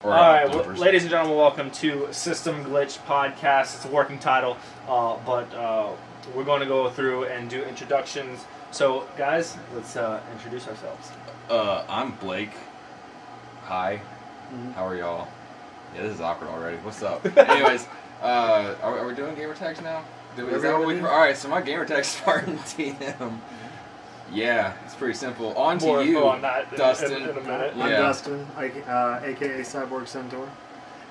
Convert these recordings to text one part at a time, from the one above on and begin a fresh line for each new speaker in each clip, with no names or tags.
Alright, ladies and gentlemen, welcome to System Glitch Podcast. It's a working title, but we're going to go through and do introductions. So, guys, let's introduce ourselves.
I'm Blake. Hi. How are y'all? Yeah, this is awkward already. What's up? Anyways, are we doing gamer tags now? Alright, so my gamer tag's Spartan TM. Yeah, it's pretty simple. On to you,
on that
Dustin.
In a minute.
I'm Dustin, a.k.a. Cyborg Centaur.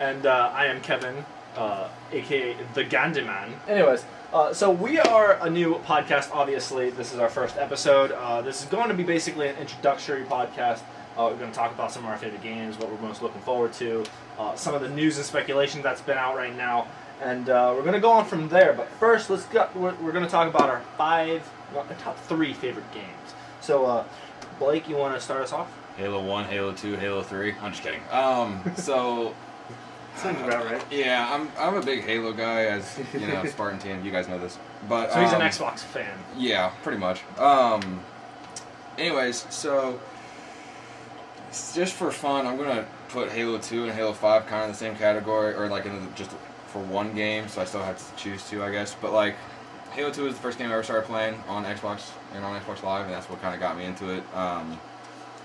And I am Kevin, a.k.a. the Gandyman. Anyways, so we are a new podcast, obviously. This is our first episode. This is going to be basically an introductory podcast. We're going to talk about some of our favorite games, what we're most looking forward to, some of the news and speculation that's been out right now. And we're going to go on from there. But first, we're going to talk about our top 3 favorite games. So, Blake, you want to start us off?
Halo 1, Halo 2, Halo 3. I'm just kidding. So...
Sounds about right.
Yeah, I'm a big Halo guy, as you know, Spartan TM. You guys know this. But
so he's an Xbox fan.
Yeah, pretty much. Anyways, so just for fun, I'm gonna put Halo 2 and Halo 5 kind of in the same category, or like just for one game. So I still have to choose 2, I guess. But like, Halo 2 was the first game I ever started playing on Xbox and on Xbox Live, and that's what kind of got me into it.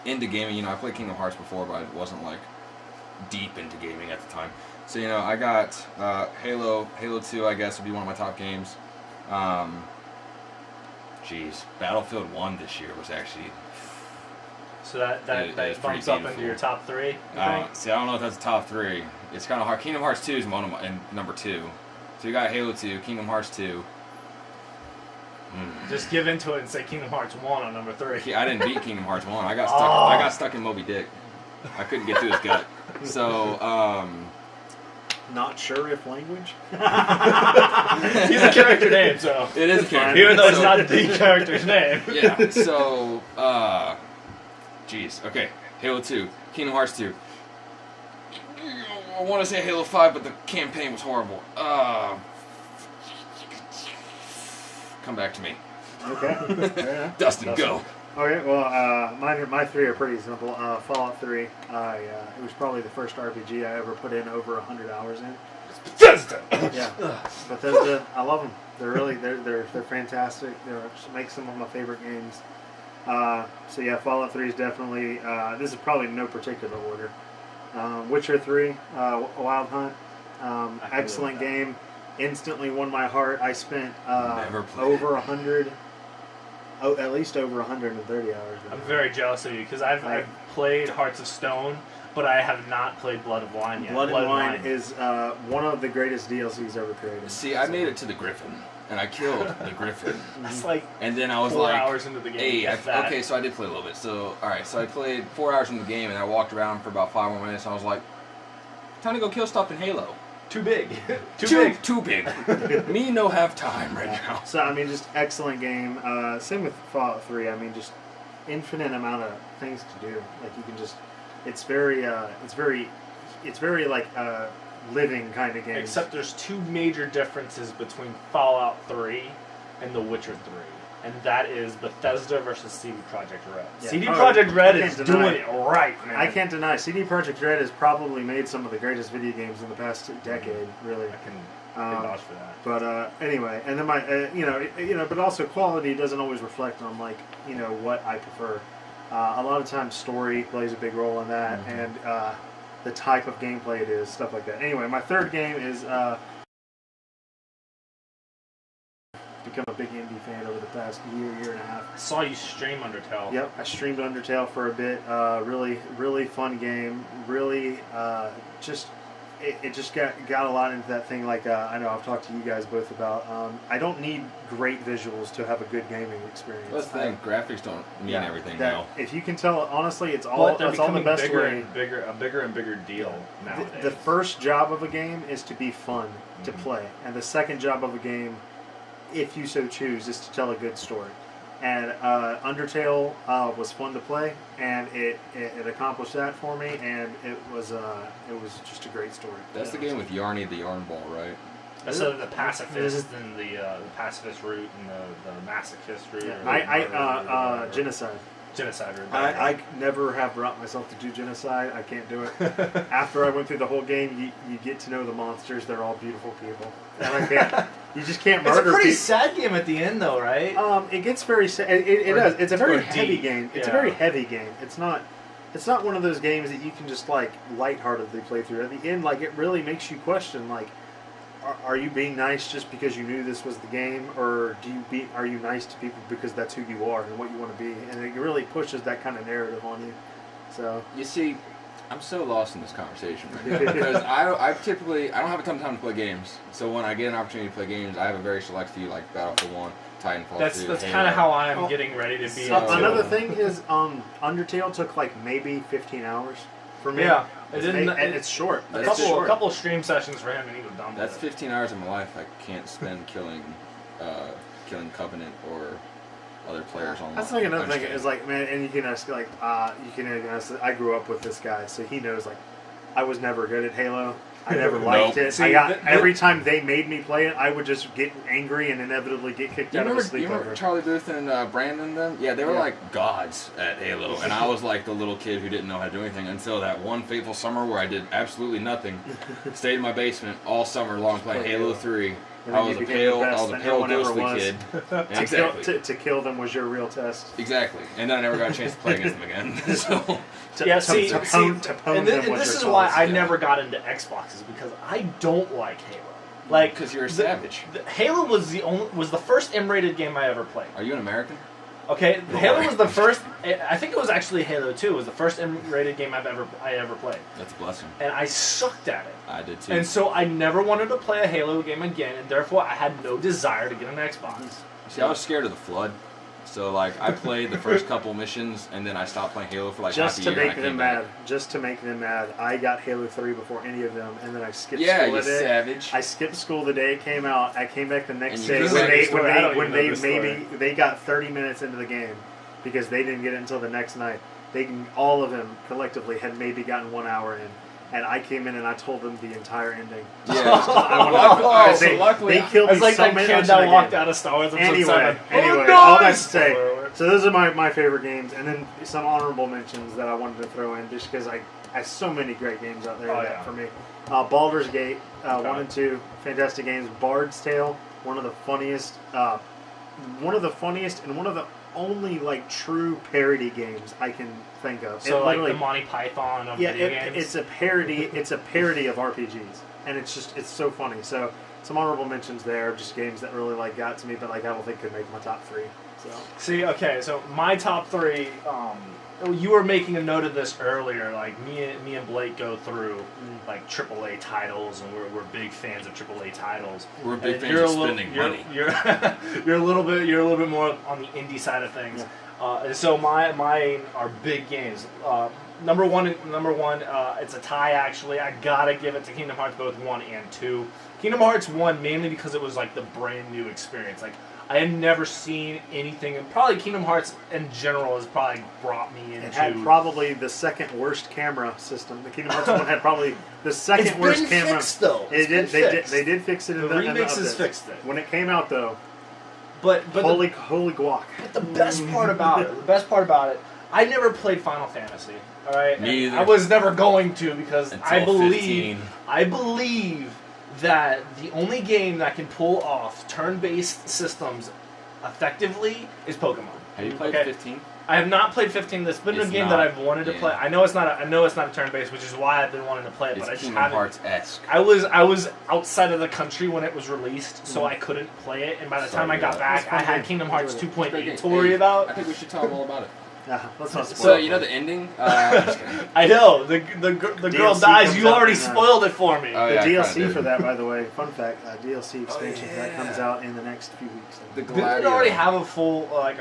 Into gaming, you know, I played Kingdom Hearts before, but I wasn't like deep into gaming at the time. So, you know, I got Halo 2, I guess, would be one of my top games. Battlefield 1 this year was actually...
So that bumps up into your top 3,
See, I don't know if that's top 3. It's kind of hard. Kingdom Hearts 2 is one of my, number 2. So you got Halo 2, Kingdom Hearts 2.
Just give into it and say Kingdom Hearts 1 on number 3.
I didn't beat Kingdom Hearts 1. I got stuck in Moby Dick. I couldn't get through his gut. So,
Not sure if language?
He's a character name, so...
It is a character.
Even though it's not the character's name.
Yeah, so, okay. Halo 2, Kingdom Hearts 2. I want to say Halo 5, but the campaign was horrible. Come back to me.
Okay.
Dustin, go.
Okay, well, my 3 are pretty simple. Fallout 3. It was probably the first RPG I ever put in over 100 hours in.
Bethesda!
Yeah. Bethesda, I love them. They're fantastic. They make some of my favorite games. So yeah, Fallout 3 is definitely, this is probably in no particular order. Witcher 3, Wild Hunt, excellent game. Instantly won my heart. I spent over 100, at least over 130 hours.
I'm very jealous of you because I've played Hearts of Stone, but I have not played Blood and Wine yet.
Blood and Wine is one of the greatest DLCs ever created.
See, I made it to the Griffin, and I killed the Griffin.
That's like
and then I was
4
like,
hours into the game.
okay, so I did play a little bit. So, alright, so I played 4 hours into the game, and I walked around for about 5 more minutes, and I was like, time to go kill stuff in Halo.
Too big.
Too big. Me no have time right now.
So, I mean, just excellent game. Same with Fallout 3. I mean, just infinite amount of things to do. Like, you can just... It's very like living kind of game.
Except there's 2 major differences between Fallout 3 and The Witcher 3. And that is Bethesda versus CD Projekt Red. Yeah. CD Projekt Red is doing it right, man.
I can't deny. CD Projekt Red has probably made some of the greatest video games in the past decade, really.
I can vouch for that.
But anyway, and then but also quality doesn't always reflect on what I prefer. A lot of times story plays a big role in that, and the type of gameplay it is, stuff like that. Anyway, my 3rd game is become a big indie fan over the past year and a half.
I saw you stream Undertale.
Yep, I streamed Undertale for a bit. Really fun game. Really, it just got a lot into that thing. Like I know I've talked to you guys both about. I don't need great visuals to have a good gaming experience.
That's the thing. Graphics don't mean everything now.
If you can tell, honestly, it's all the best way.
A bigger and bigger deal nowadays.
The first job of a game is to be fun to play, and the second job of a game, if you so choose, is to tell a good story. And Undertale was fun to play, and it accomplished that for me, and it was just a great story.
That's the game with Yarny the Yarn Ball, right?
So the pacifist and the pacifist route and the masochist route.
Yeah. Genocide.
Genocide.
I never have brought myself to do genocide. I can't do it. After I went through the whole game, you get to know the monsters. They're all beautiful people, and I can't. You just can't murder.
It's a pretty
people.
sad game at the end, though, right?
It gets very sad. It does. It's a very heavy
deep.
game. It's
Yeah.
a very heavy game. It's not one of those games that you can just like lightheartedly play through. At the end, like it really makes you question, like, are you being nice just because you knew this was the game, or are you nice to people because that's who you are and what you want to be? And it really pushes that kind of narrative on you. So
You see, I'm so lost in this conversation right now because I don't have a ton of time to play games. So when I get an opportunity to play games, I have a very select few, like Battlefield 1, Titanfall 2,
That's
Halo.
kind of how I'm getting ready to be.
another thing is Undertale took like maybe 15 hours for me.
Yeah, it didn't.
And it's short.
A
It's short.
couple of stream sessions for him, and he was done.
That's
with it.
15 hours of my life I can't spend killing Covenant or other players online.
That's like another thing is like, man, and you can ask like, I grew up with this guy, so he knows like, I was never good at Halo. I never liked it.
See,
every time they made me play it, I would just get angry and inevitably get kicked out of a
You
sleepover.
remember Charlie Booth and Brandon and them? Yeah, they were like gods at Halo, and I was like the little kid who didn't know how to do anything until that one fateful summer where I did absolutely nothing. Stayed in my basement all summer long playing Halo 3.
And
I
then
was
you
a
became the
pale,
best
I was a
that
pale
no one ever
ghostly
was.
kid. Yeah, exactly.
To kill them was your real test.
Exactly, and then I never got a chance to play against them again. So
To pwn
and
them was
this is
your
why
cause.
I never got into Xboxes, because I don't like Halo. Like,
because you're a savage.
Halo was the first M-rated game I ever played.
Are you an American?
Okay, Halo was the first. I think it was actually Halo 2 was the first M-rated game I ever played,
That's a blessing.
and I sucked at it.
I did too.
And so I never wanted to play a Halo game again, and therefore I had no desire to get an Xbox.
See, I was scared of the flood. So, like, I played the first couple missions, and then I stopped playing Halo for, like,
just
half a
to
year.
make them mad. Just to make them mad. I got Halo 3 before any of them, and then I skipped
Yeah,
school
you
the day.
savage.
I skipped school the day it came out. I came back the next
And
day
you
when
couldn't
they
make the story.
I don't
when
even
they
know this
maybe they got 30 minutes into the game because they didn't get it until the next night. All of them collectively had maybe gotten 1 hour in. And I came in and I told them the entire ending.
Yeah.
They
luckily,
killed me
It's like
so
that
many
kid
times.
that walked out of Star Wars episode 7.
Anyway, all that to say. So those are my favorite games, and then some honorable mentions that I wanted to throw in just because I so many great games out there for me. Baldur's Gate 1 and 2, fantastic games. Bard's Tale, one of the funniest and one of the only like true parody games I can think of.
So like the Monty Python of video games.
It's a parody. It's a parody of RPGs, and it's so funny. So some honorable mentions there, just games that really like got to me, but like I don't think could make my top 3. So
see, okay, so my top 3. You were making a note of this earlier. Like me and Blake go through like AAA titles, and we're big fans of AAA titles.
We're big fans of spending money.
You're a little bit more on the indie side of things.
Yeah.
And so mine are big games. Number one, it's a tie actually. I gotta give it to Kingdom Hearts both 1 and 2. Kingdom Hearts 1 mainly because it was like the brand new experience. Like I had never seen anything, and probably Kingdom Hearts in general has probably brought me into.
it had probably the second worst camera system. The Kingdom Hearts 1 had probably the second worst camera.
Fixed, though.
They did fix it in
The
the
remixes
updates.
fixed it.
When it came out though.
But
holy guac!
But the best part about it, I never played Final Fantasy. All right,
Me either.
I was never going to because
Until
I
15.
believe that the only game that can pull off turn-based systems effectively is Pokemon.
Have you played
Okay.
15?
I have not played 15. That's been a
It's
game
not,
that I've wanted to
yeah.
play. I know it's not a turn-based, which is why I've been wanting to play it. But I
It's
just
Kingdom
haven't.
Hearts-esque.
I was outside of the country when it was released, so I couldn't play it. And by the
Sorry
time I got
about
back,
that.
I had Kingdom Hearts
It's
2.8 to worry
I
about.
think we should tell them all about it.
Let's not spoil
So,
it.
you know the ending? Just kidding.
I know the girl
DLC
dies.
comes
You
out
already
in,
spoiled it for me.
Oh,
The
yeah, I kinda
DLC
did.
for that, by the way, fun fact, DLC expansion for that
yeah.
comes out in the next few weeks.
The
Didn't it
Gladio.
already have a full a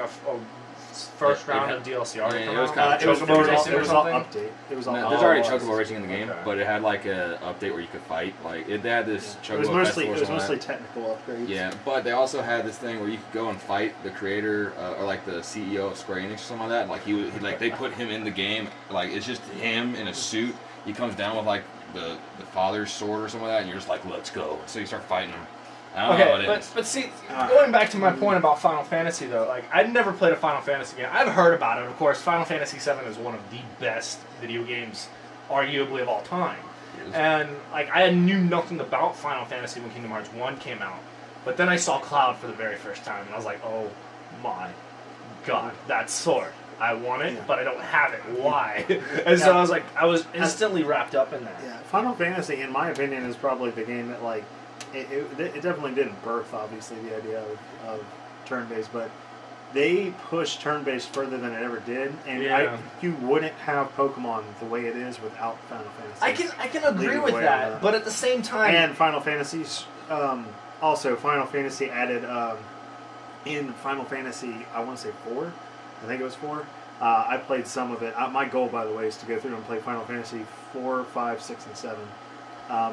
first
It
round
had-
of DLC already?
yeah,
come
it was
out?
kind of
It was
Chocobo
racing or
all
something?
update. It was all
No,
update.
there's already
Oh,
Chocobo racing in the game,
okay.
but it had like a update where you could fight. Like they had this Chocobo
It was mostly
festival or something like that.
technical upgrades.
Yeah, but they also had this thing where you could go and fight the creator or like the CEO of Square Enix or something like that. Like he like they put him in the game. Like it's just him in a suit. He comes down with like the father's sword or something like that, and you're just like, let's go. So you start fighting him. I don't know what
Okay,
it is.
but see, going back to my point about Final Fantasy though, like I've never played a Final Fantasy game. I've heard about it, of course. Final Fantasy VII is one of the best video games, arguably of all time. And like I knew nothing about Final Fantasy when Kingdom Hearts 1 came out, but then I saw Cloud for the very first time, and I was like, oh my god, that sword! I want it, but I don't have it. Why? And so I was instantly wrapped up in that.
Yeah, Final Fantasy, in my opinion, is probably the game that like it definitely didn't birth obviously the idea of turn-based, but they pushed turn-based further than it ever did, and you wouldn't have Pokemon the way it is without Final Fantasy.
I can agree with that, but at the same time,
and Final Fantasies also Final Fantasy added in Final Fantasy, I want to say 4. I think it was 4. I played some of it. My goal, by the way, is to go through and play Final Fantasy 4, 5, 6, and 7.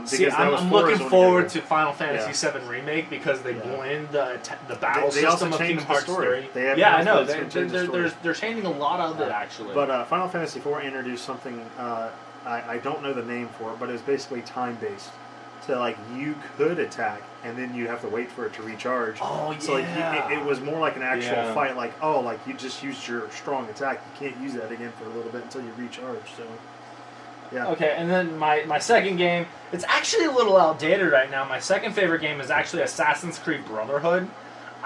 See, I'm looking forward to Final Fantasy VII Remake because they blend the battle system of Kingdom Hearts 3. I know. They're changing a lot of it, actually.
But Final Fantasy 4 introduced something, I don't know the name for it, but it was basically time-based. So, like, you could attack, and then you have to wait for it to recharge.
Oh, yeah.
So, like, it was more like an actual fight. Like, you just used your strong attack. You can't use that again for a little bit until you recharge. So, yeah.
Okay, and then my second game, it's actually a little outdated right now. My second favorite game is actually Assassin's Creed Brotherhood.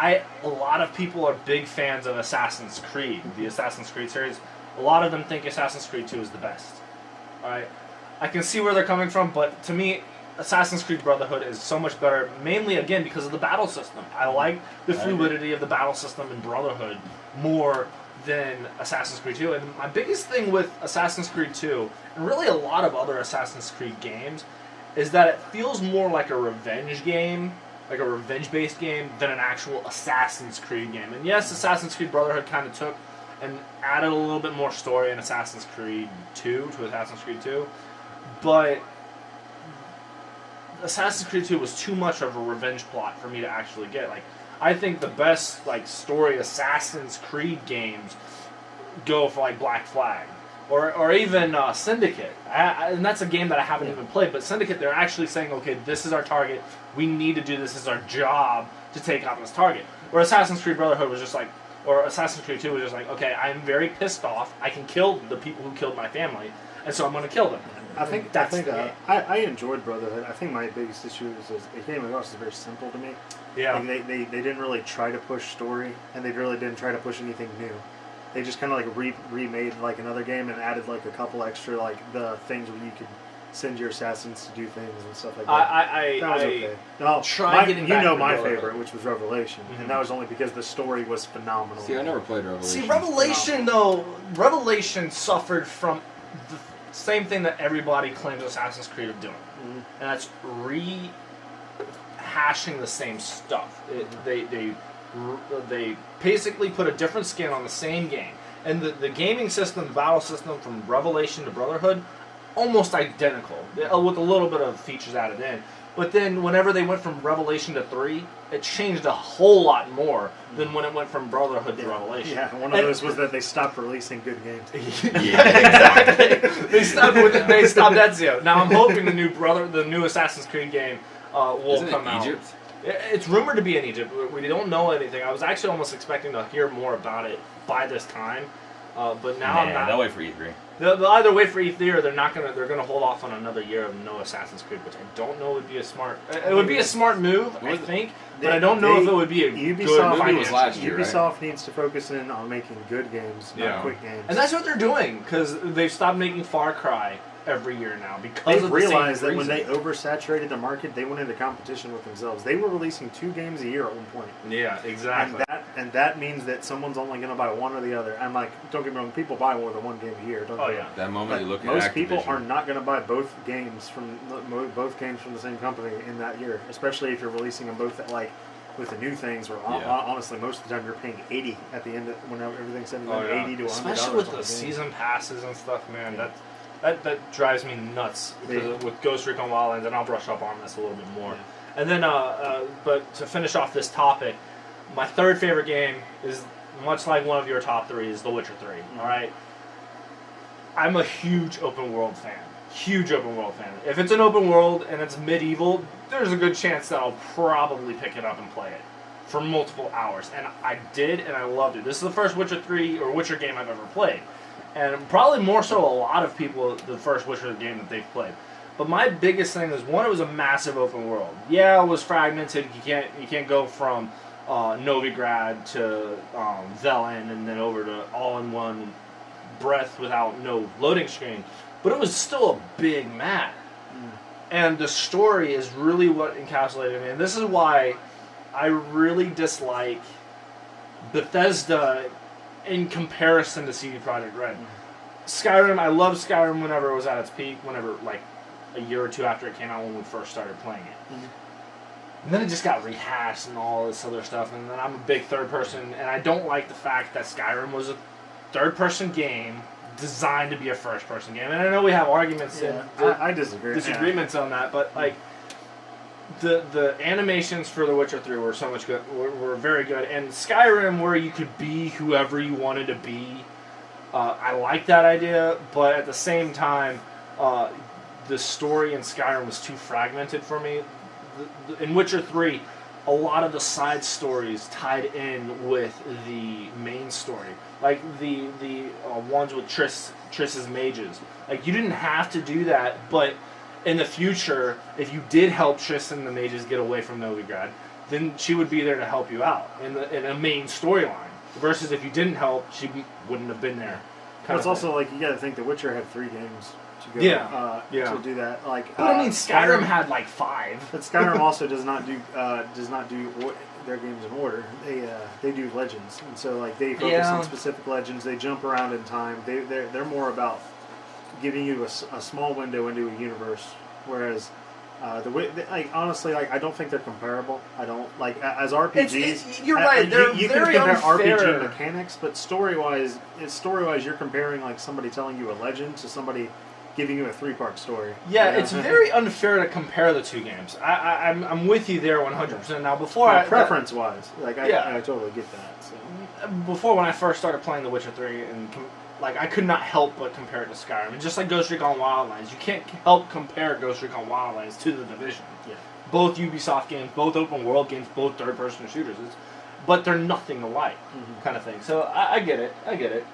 A lot of people are big fans of Assassin's Creed, the Assassin's Creed series. A lot of them think Assassin's Creed 2 is the best. All right, I can see where they're coming from, but to me, Assassin's Creed Brotherhood is so much better, mainly, again, because of the battle system. I like the fluidity of the battle system in Brotherhood more than Assassin's Creed 2. And my biggest thing with Assassin's Creed 2, and really a lot of other Assassin's Creed games, is that it feels more like a revenge game, like a revenge-based game, than an actual Assassin's Creed game. And yes, Assassin's Creed Brotherhood kind of took and added a little bit more story in Assassin's Creed 2 to Assassin's Creed 2, but Assassin's Creed 2 was too much of a revenge plot for me to actually get. Like, I think the best story Assassin's Creed games go for Black Flag or even Syndicate. And that's a game that I haven't even played. But Syndicate, they're actually saying, okay, this is our target. We need to do this. This is our job to take out this target. Where Assassin's Creed Brotherhood was just or Assassin's Creed 2 was just okay, I'm very pissed off. I can kill the people who killed my family, and so I'm going to kill them.
I enjoyed Brotherhood. I think my biggest issue is it came across as very simple to me.
Yeah.
They didn't really try to push story, and they really didn't try to push anything new. They just kind of remade another game and added a couple extra the things where you could send your assassins to do things and stuff like that. That was okay. My favorite, which was Revelation, and that was only because the story was phenomenal.
See, I never played Revelation.
See, Revelation suffered from the same thing that everybody claims Assassin's Creed are doing, and that's rehashing the same stuff. They basically put a different skin on the same game, and the gaming system, the battle system from Revelation to Brotherhood, almost identical with a little bit of features added in. But then whenever they went from Revelation to 3, it changed a whole lot more than when it went from Brotherhood to Revelation.
Yeah, one of those was that they stopped releasing good games.
Exactly. They stopped Ezio. Now I'm hoping the new Assassin's Creed game will come out.
Egypt?
It's rumored to be in Egypt. We don't know anything. I was actually almost expecting to hear more about it by this time, but now I'm not.
They'll wait for E3.
They'll either wait for E3 or they're gonna hold off on another year of no Assassin's Creed, which I don't know would be a smart. It would be a smart move, I think, but I don't know if it would be a good
movie. Last year,
Ubisoft needs to focus in on making good games, not quick games.
And that's what they're doing because they've stopped making Far Cry every year now because
they've
of
realized that when they oversaturated the market, they went into competition with themselves. They were releasing 2 games a year at one point.
Yeah, exactly.
And that means that someone's only going to buy one or the other. I'm don't get me wrong, people buy more than one game a year.
That moment you look at
most people are not going to buy both games from the same company in that year, especially if you're releasing them both at with the new things. Where honestly, most of the time you're paying $80 at the end when everything's $80 to $100.
Especially with the season passes and stuff, man. That drives me nuts with Ghost Recon Wildlands, and I'll brush up on this a little bit more. Yeah. And then, but to finish off this topic, my third favorite game is much like one of your top 3 is The Witcher 3. All right, I'm a huge open world fan. huge open world fan. If it's an open world and it's medieval, there's a good chance that I'll probably pick it up and play it for multiple hours. And I did, and I loved it. This is the first Witcher 3 or Witcher game I've ever played. And probably more so a lot of people, the first Witcher game that they've played. But my biggest thing was, one, it was a massive open world. Yeah, it was fragmented. You can't go from Novigrad to Velen and then over to all in one breath without no loading screen. But it was still a big map. And the story is really what encapsulated me. And this is why I really dislike Bethesda in comparison to CD Projekt Red. Skyrim, I loved Skyrim whenever it was at its peak, whenever, like, a year or two after it came out when we first started playing it. And then it just got rehashed and all this other stuff, and then I'm a big third person, and I don't like the fact that Skyrim was a third person game designed to be a first person game. And I know we have arguments and
I disagree.
disagreements on that, but like the animations for The Witcher 3 were so much good, were very good, and Skyrim, where you could be whoever you wanted to be, I like that idea, but at the same time, the story in Skyrim was too fragmented for me. In Witcher 3, a lot of the side stories tied in with the main story, like the ones with Triss's mages. Like, you didn't have to do that, but in the future, if you did help Triss and the mages get away from Novigrad, then she would be there to help you out in a main storyline. Versus if you didn't help, she wouldn't have been there.
It's also like, you got to think The Witcher had 3 games to go to do that. Like,
but I mean, Skyrim had like 5.
But Skyrim also does not do their games in order. They do legends, and so like they focus on specific legends. They jump around in time. They're more about giving you a small window into a universe, whereas honestly, like, I don't think they're comparable. I don't like as RPGs.
You're right.
You can compare RPG mechanics, but story wise, you're comparing like somebody telling you a legend to somebody giving you a 3-part story.
Yeah, it's very unfair to compare the two games. I'm with you there 100%. Now, before
preference wise, like I totally get that. So.
Before, when I first started playing The Witcher 3, and like, I could not help but compare it to Skyrim. And just like Ghost Recon Wildlands, you can't help compare Ghost Recon Wildlands to The Division.
Yeah.
Both Ubisoft games, both open world games, both third-person shooters. But they're nothing alike, kind of thing. So I get it. I get it.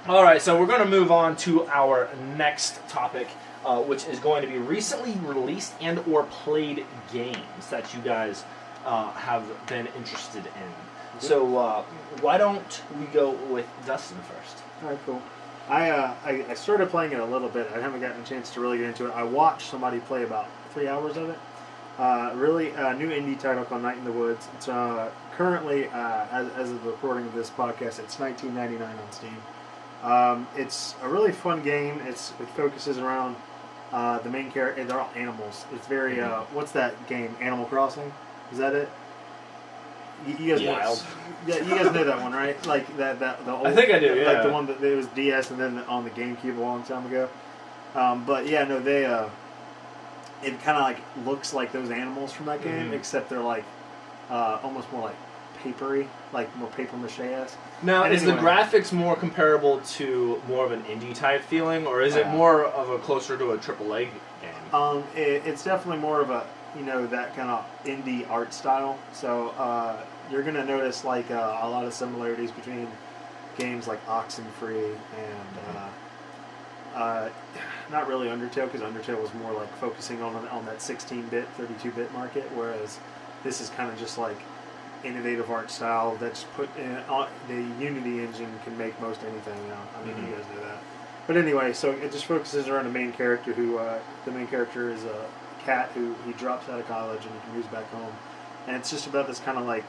All right, so we're going to move on to our next topic, which is going to be recently released and or played games that you guys have been interested in. So why don't we go with Dustin first?
All right, cool. I started playing it a little bit. I haven't gotten a chance to really get into it. I watched somebody play about 3 hours of it. Really new indie title called Night in the Woods. It's currently, as of the recording of this podcast, it's $19.99 on Steam. It's a really fun game. It focuses around the main character. They're all animals. It's very what's that game? Animal Crossing? Is that it? You guys you guys know that one, right? Like the old,
I think I do. Yeah.
Like the one that it was DS and then on the GameCube a long time ago. But yeah, no, they it kind of like looks like those animals from that game, except they're like almost more like papery, like more paper mache-esque.
Now, is the graphics more comparable to more of an indie type feeling, or is it more of a closer to a AAA game?
It's definitely more of a, that kind of indie art style. So you're gonna notice like a lot of similarities between games like Oxenfree and not really Undertale, because Undertale was more like focusing on that 16-bit, 32-bit market, whereas this is kind of just like innovative art style that's put in the Unity engine can make most anything. I mean, you guys know that. But anyway, so it just focuses around a main character who the main character is a cat who he drops out of college and he moves back home, and it's just about this kind of like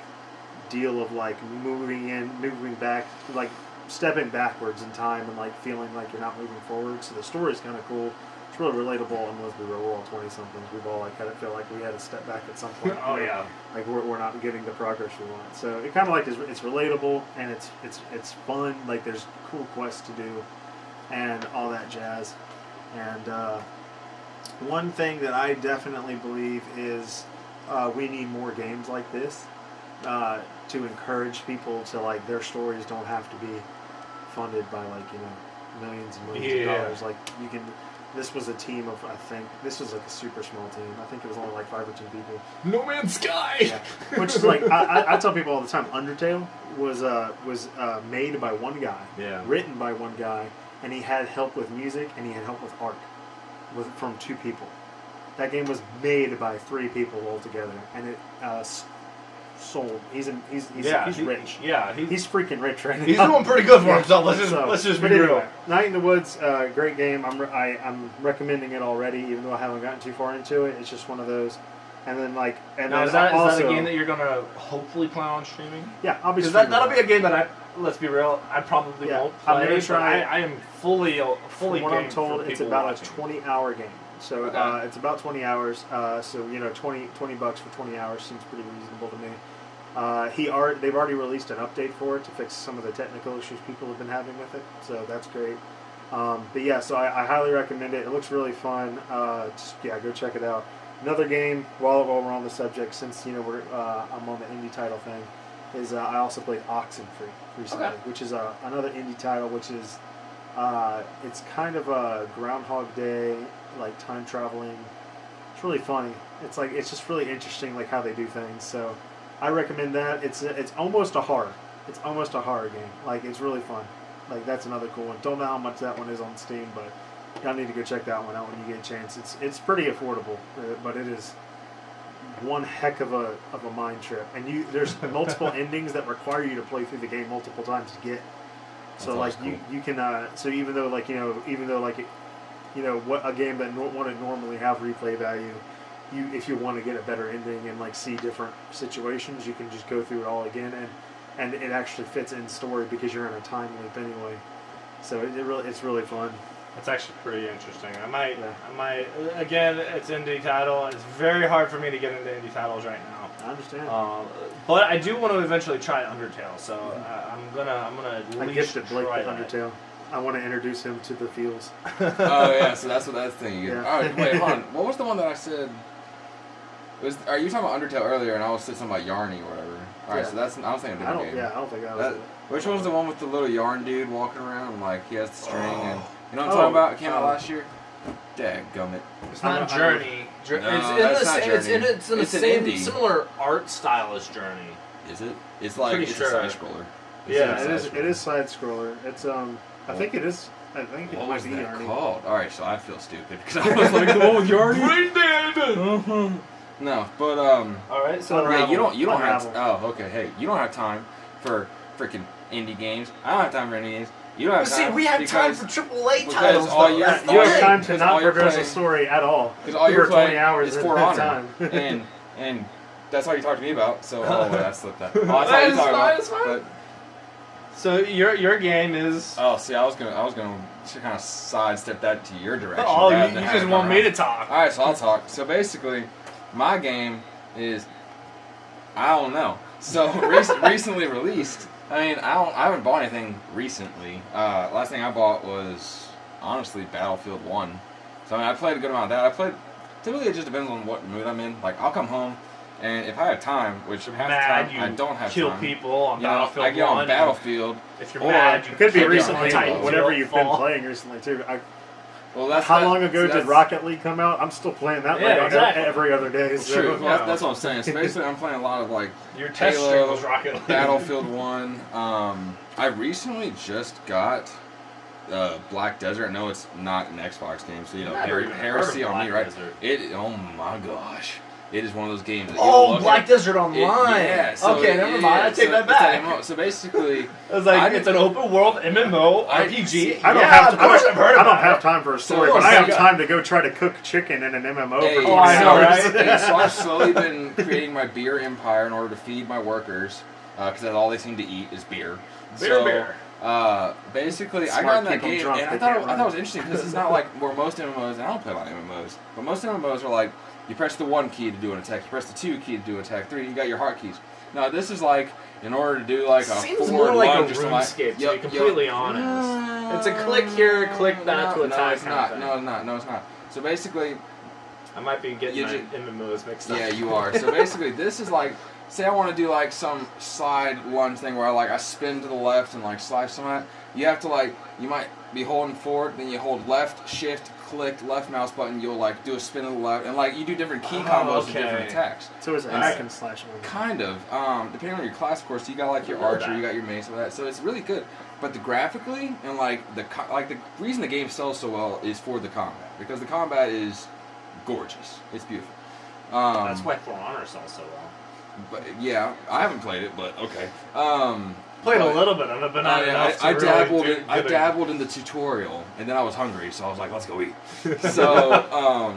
deal of like moving back, like stepping backwards in time and like feeling like you're not moving forward. So the story's kind of cool. It's really relatable, and we're all 20-somethings. We've all like had to feel like we had to step back at some point.
Oh yeah.
Like we're not getting the progress we want. So it kind of like it's relatable, and it's fun. Like there's cool quests to do, and all that jazz. And one thing that I definitely believe is we need more games like this to encourage people to like their stories don't have to be funded by like millions and millions of dollars. Like you can. this was a team of, I think, this was like a super small team. I think it was only like 5 or 10 people.
No Man's Sky.
Yeah. Which is like, I tell people all the time, Undertale was made by one guy, written by one guy, and he had help with music and he had help with art, from 2 people. That game was made by 3 people altogether, and it sold. He's rich.
Yeah,
he's freaking rich right now.
He's doing pretty good for himself. Let's just be real.
Anyway, Night in the Woods, great game. I'm recommending it already, even though I haven't gotten too far into it. It's just one of those. And then
is that a game that you're gonna hopefully plan on streaming?
Yeah, I'll be
streaming.
Because
that'll be a game that let's be real, I probably won't play.
I'm gonna try.
I am fully.
From what I'm told, it's about
watching.
a 20-hour game. So it's about 20 hours. So $20 for 20 hours seems pretty reasonable to me. They've already released an update for it to fix some of the technical issues people have been having with it. So that's great. But yeah, so I highly recommend it. It looks really fun. Go check it out. Another game while we're on the subject, since I'm on the indie title thing, is I also played Oxenfree recently, which is another indie title, which is it's kind of a Groundhog Day, like time traveling. It's really funny. It's just really interesting, like how they do things. So I recommend that. It's almost a horror. It's almost a horror game. Like, it's really fun. Like, that's another cool one. Don't know how much that one is on Steam, but y'all need to go check that one out when you get a chance. It's pretty affordable, but it is one heck of a mind trip. And there's multiple endings that require you to play through the game multiple times to get. So like cool. you can so even though what a game that wouldn't normally have replay value, if you want to get a better ending and like see different situations, you can just go through it all again, and it actually fits in story because you're in a time loop anyway. So it's really fun.
It's actually pretty interesting. I might again, it's indie title. It's very hard for me to get into indie titles right now.
I understand.
But I do want to eventually try Undertale, so I'm gonna at least
gifted Blake
try
with Undertale. I want to introduce him to the fields.
Oh yeah, so that's the thing.
Yeah.
Oh wait, hold on. What was the one that I said? Are you talking about Undertale earlier, and I was saying something about Yarny or whatever? All right, so I was thinking a different game.
Yeah, I don't think that was it.
Which one's the one with the little yarn dude walking around, and like he has the string, and you know what I'm talking about? It came out last year. Dadgummit.
It's not Journey.
No, it's
in the same similar art style as Journey.
Is it? It's like it's a side scroller.
Yeah, it is side scroller. It's I think it is. I think it
what
might
was
be
that
Yarny.
called? All right, so I feel stupid because I was like the one with Yarny.
Brain dead.
No, but
all right, so
yeah, you don't have. Oh, okay. Hey, you don't have time for freaking indie games. I don't have time for indie games. You don't have time.
See, we have time for AAA
because
titles.
You have time to not progress a story at all.
Because all you're playing
20 hours
is For Honor,
time.
and that's all you talk to me about. So I slipped that. Oh, that's all you talk about. But,
so your game is.
Oh, see, I was gonna kind of sidestep that to your direction.
Oh, you just want me to talk.
All right, so I'll talk. So basically, my game is I don't know. So recently released. I mean, I haven't bought anything recently. Last thing I bought was honestly Battlefield 1. So I mean, I played a good amount of that. Typically it just depends on what mood I'm in. Like I'll come home, and if I have time, which half the time I don't have
kill
time.
people on Battlefield.
I get on Battlefield.
If you're mad,
it could be recently.
Titan,
whatever you've been playing recently too.
How
long ago did Rocket League come out? I'm still playing that every other day. So.
True. Well, that's what I'm saying. So basically, I'm playing a lot of like
your test stream was Rocket League.
Battlefield 1. I recently just got Black Desert. I know it's not an Xbox game, so heresy on me, right? Oh my gosh. It is one of those games that
Black Desert Online.
Yeah. So
okay, never mind. I take that back.
So basically,
it was like it's an open world MMO RPG.
I don't have time for a story, but I have time to go try to cook chicken in an MMO for 20 hours.
So I've slowly been creating my beer empire in order to feed my workers, because that's all they seem to eat is beer.
Beer.
Basically, I got in that game, and I thought it was interesting because it's not like where most MMOs, and I don't play a lot of MMOs, but most MMOs are like, you press the 1 key to do an attack, you press the 2 key to do an attack, 3, you got your heart keys. Now this is like, in order to do like a
seems
forward
more like
lunge
a
or something.
RuneScape, to be completely honest. It's a click here, click that to attack.
No, it's not. No, it's not. So basically,
I might be getting my MMOs mixed up.
Yeah, you are. So basically, this is like, say I want to do like some slide lunge thing where I spin to the left and like slide some of that. You have to you might be holding forward, then you hold left, shift, click, left mouse button, you'll like do a spin to the left, and like you do different key combos and different attacks.
So it's a hack and slash.
Kind of. Depending on your class, of course, you got like your archer, you got your mace, and that. So it's really good. But the graphically and like the reason the game sells so well is for the combat, because the combat is gorgeous. It's beautiful.
That's why For Honor sells so well.
But yeah, I haven't played it, but okay.
Played a little bit of it, but not enough to
I dabbled in the tutorial, and then I was hungry, so I was like, let's go eat. So,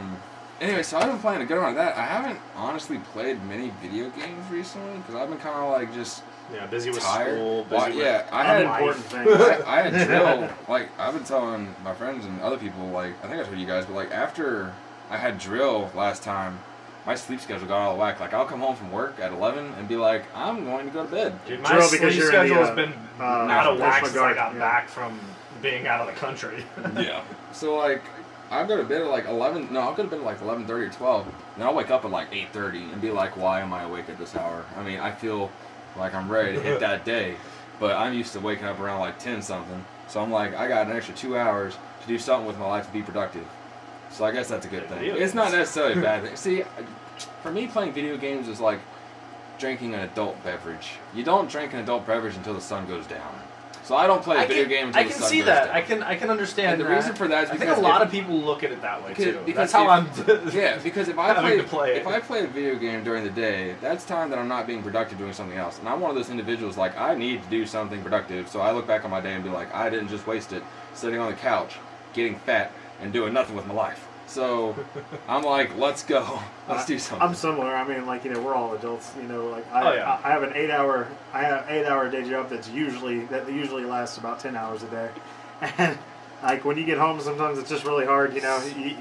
anyway, so I've been playing a good amount of that. I haven't honestly played many video games recently, because I've been kind of like just
busy with
tired.
school,
I had important things. I had drill, like, I've been telling my friends and other people, like, I think I told you guys, but like, after I had drill last time, my sleep schedule got all out of whack. Like, I'll come home from work at 11 and be like, I'm going to go to bed.
Dude, my sleep schedule has been out of whack since I got back from being out of the country.
Yeah. So, like, I'll go to bed at like 11. No, I'll go to bed at like 11:30 or 12. And I'll wake up at like 8:30 and be like, why am I awake at this hour? I mean, I feel like I'm ready to hit that day. But I'm used to waking up around like 10 something. So I'm like, I got an extra 2 hours to do something with my life to be productive. So I guess that's a good thing. It's not necessarily a bad thing. See, for me, playing video games is like drinking an adult beverage. You don't drink an adult beverage until the sun goes down. So I don't play a video game until the sun goes down.
I can see that. I can understand.
And the reason for that is because
I think a lot of people look at it that way too.
Because
that's how I'm.
Yeah, because if I play a video game during the day, that's time that I'm not being productive doing something else. And I'm one of those individuals, like, I need to do something productive. So I look back on my day and be like, I didn't just waste it sitting on the couch, getting fat, and doing nothing with my life. So I'm like, let's go. Let's do something.
I'm similar. I mean, like, we're all adults. Like I have an 8-hour day job that usually lasts about 10 hours a day, and like when you get home, sometimes it's just really hard. You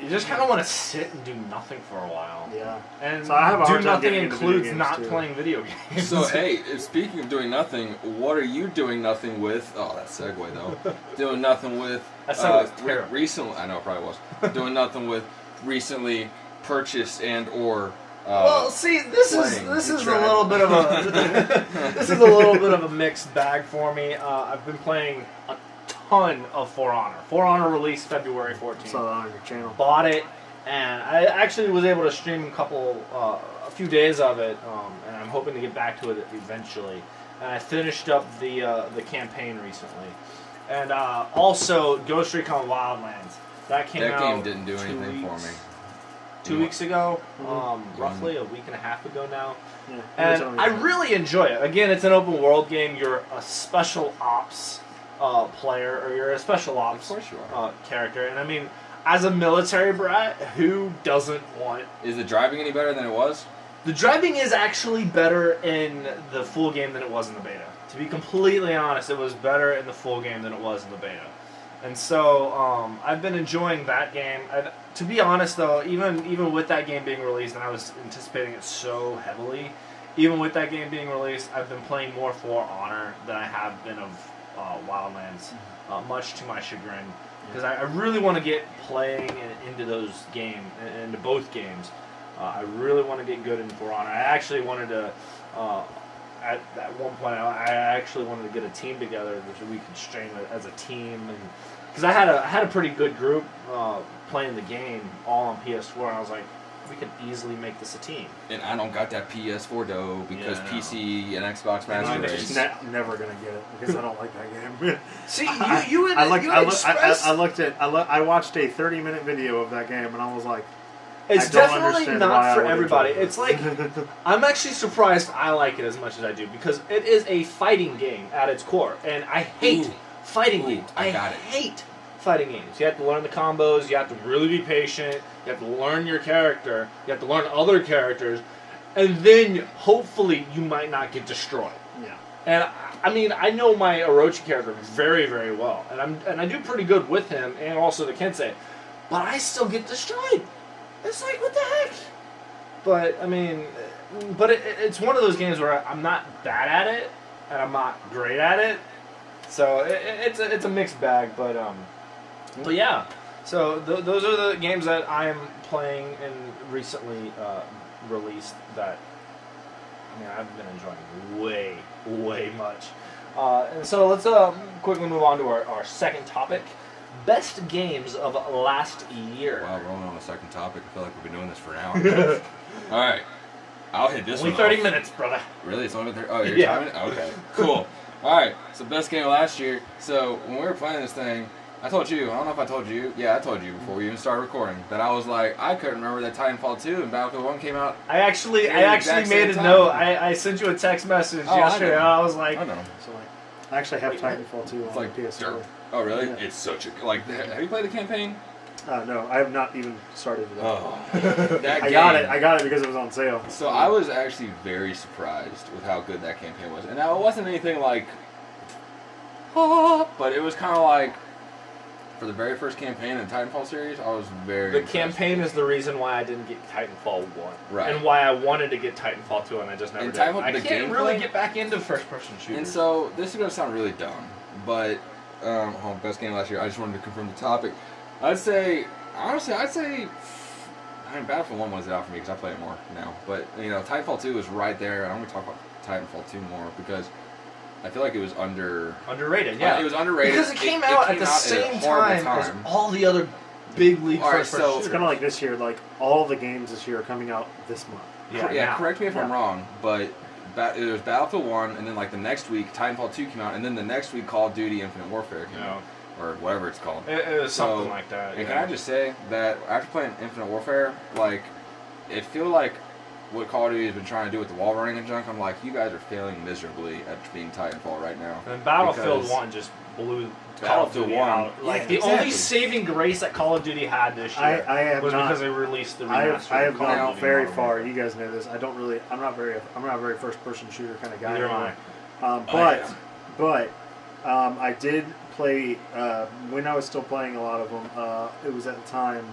just kind of want to sit and do nothing for a while.
Yeah.
And
so I have a hard
do
time
nothing
getting
includes not
too.
playing video games.
So hey, speaking of doing nothing, what are you doing nothing with? Oh, that segue though. Doing nothing with.
That segue was terrible.
Recently, I know it probably was. Doing nothing with recently purchased and or.
Well, see, this is a little bit of a mixed bag for me. I've been playing a ton of For Honor. For Honor released February 14th.
Saw that on your channel.
Bought it, and I actually was able to stream a few days of it, and I'm hoping to get back to it eventually. And I finished up the campaign recently, and also Ghost Recon Wildlands. That came out.
That game didn't do anything for me.
2 weeks ago, roughly a week and a half ago now.
Yeah,
and I really enjoy it. Again, it's an open world game. You're a special ops player, or you're a special ops character. And I mean, as a military brat, who doesn't want...
Is the driving any better than it was?
The driving is actually better in the full game than it was in the beta. To be completely honest, it was better in the full game than it was in the beta. And so, I've been enjoying that game. To be honest, though, even with that game being released, and I was anticipating it so heavily, even with that game being released, I've been playing more For Honor than I have been of Wildlands, much to my chagrin. Because I really want to get playing into those games, into both games. I really want to get good in For Honor. I actually wanted to... At one point, I actually wanted to get a team together so we could stream it as a team, and because I had a pretty good group playing the game all on PS4, and I was like, we could easily make this a team.
And I don't got that PS4 though because PC and Xbox Master Race.
I'm never gonna get it because I don't like that game.
See,
I watched a 30-minute video of that game, and I was like.
It's definitely not for everybody. It's like, I'm actually surprised I like it as much as I do, because it is a fighting game at its core, and I hate fighting games. I hate fighting games. You have to learn the combos, you have to really be patient, you have to learn your character, you have to learn other characters, and then hopefully you might not get destroyed.
Yeah.
And I mean, I know my Orochi character very, very well, and I do pretty good with him, and also the Kensei, but I still get destroyed. It's like, what the heck? But, I mean, it's one of those games where I'm not bad at it, and I'm not great at it. So, it's a mixed bag, but yeah. So, those are the games that I'm playing and recently released that, I mean, I've been enjoying way much. And so, let's quickly move on to our second topic. best games of last year.
Wow, we're only on the second topic. I feel like we've been doing this for an hour. All right. I'll hit this
Only
one
30
off.
minutes, brother.
Really? It's only been 30? Oh, you're
Yeah.
timing it? Okay, cool. All right, so best game of last year. So when we were playing this thing, I told you, I don't know if I told you, yeah, I told you before we even started recording, that I was like, I couldn't remember that Titanfall 2 and Battlefield 1 came out.
I actually
exact
made
same
a
time.
note. I sent you a text message
Oh, I
yesterday,
know.
and I was like,
I know.
So like, I actually have
Wait,
Titanfall 2 on
It's like
PS4.
dirt. Oh, really?
Yeah.
It's such a, like, have you played the campaign?
No, I have not even started it.
Oh. That
I
game.
got it. I got it because it was on sale.
So I was actually very surprised with how good that campaign was. And now it wasn't anything like, but it was kind of like, for the very first campaign in the Titanfall series, I was very
the
impressed.
campaign is the reason why I didn't get Titanfall 1.
Right.
And why I wanted to get Titanfall 2, and I just never
And
did.
Titanfall-
I
the
can't really
gameplay-
get back into first-person shooters.
And so, this is going to sound really dumb, but, best game last year, I just wanted to confirm the topic. I'd say, honestly, I mean, Battlefield 1 was it out for me because I play it more now. But, you know, Titanfall 2 is right there, and I'm going to talk about Titanfall 2 more because I feel like it was
underrated, yeah.
It was underrated.
Because it came out at the same time as all the other big league
All right,
first-person
so-
It's
shooters.
kind of like this year. Like all the games this year are coming out this month.
Yeah,
now.
correct me if I'm
Yeah.
wrong, but it was Battlefield 1, and then like the next week, Titanfall 2 came out, and then the next week, Call of Duty Infinite Warfare came out, or whatever it's called.
It was something
So,
like that.
And
Yeah.
can I just say that after playing Infinite Warfare, like, it feel like what Call of Duty has been trying to do with the wall running and junk, I'm like, you guys are failing miserably at being Titanfall right now.
And Battlefield
Because
1 just blew Call of
Battlefield
Duty
1,
out. Like,
yeah,
the only
exactly.
saving grace that Call of Duty had this year
I have
was
not.
because they released the
I
remaster.
have
of Call
gone
of Duty
very
Modern
far.
Warfare.
You guys know this. I'm not a very first person shooter kind of guy.
Neither am
anymore.
I.
But I did play when I was still playing a lot of them. It was at the time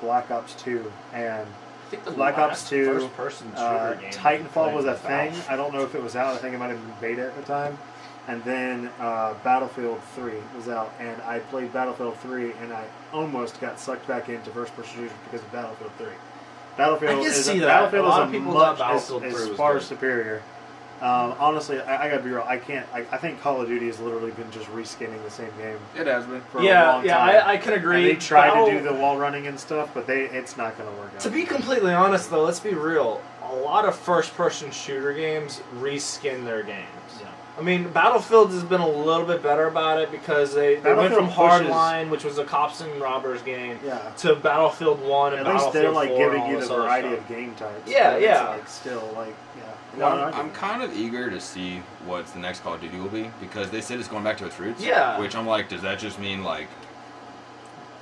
Black Ops 2 and
I think the
Black
last
Ops 2,
first-person shooter game
Titanfall was a
Valve.
thing. I don't know if it was out. I think it might have been beta at the time. And then Battlefield 3 was out, and I played Battlefield 3, and I almost got sucked back into first-person shooters because of Battlefield 3. Battlefield
I can
is
see that.
Battlefield
A lot
is
of people
much
thought Battlefield 3
as
was
far
good.
superior. Honestly, I gotta be real. I can't. I think Call of Duty has literally been just reskinning the same game
It has been.
for a
Yeah,
long
yeah,
time.
I can agree.
And they try
Battle-
to do the wall running and stuff, but it's not gonna work out.
To be completely honest, though, let's be real. A lot of first-person shooter games reskin their games.
Yeah.
I mean, Battlefield has been a little bit better about it because they went
Battlefield
from
pushes-
Hardline, which was a cops and robbers game,
Yeah.
to Battlefield 1 and
At least
Battlefield
they're like
4
giving
and
you
all
the
this other
variety
stuff.
of game types.
Yeah,
but
yeah.
It's like still like yeah.
Well, I'm kind of eager to see what the next Call of Duty will be because they said it's going back to its roots.
Yeah.
Which I'm like, does that just mean like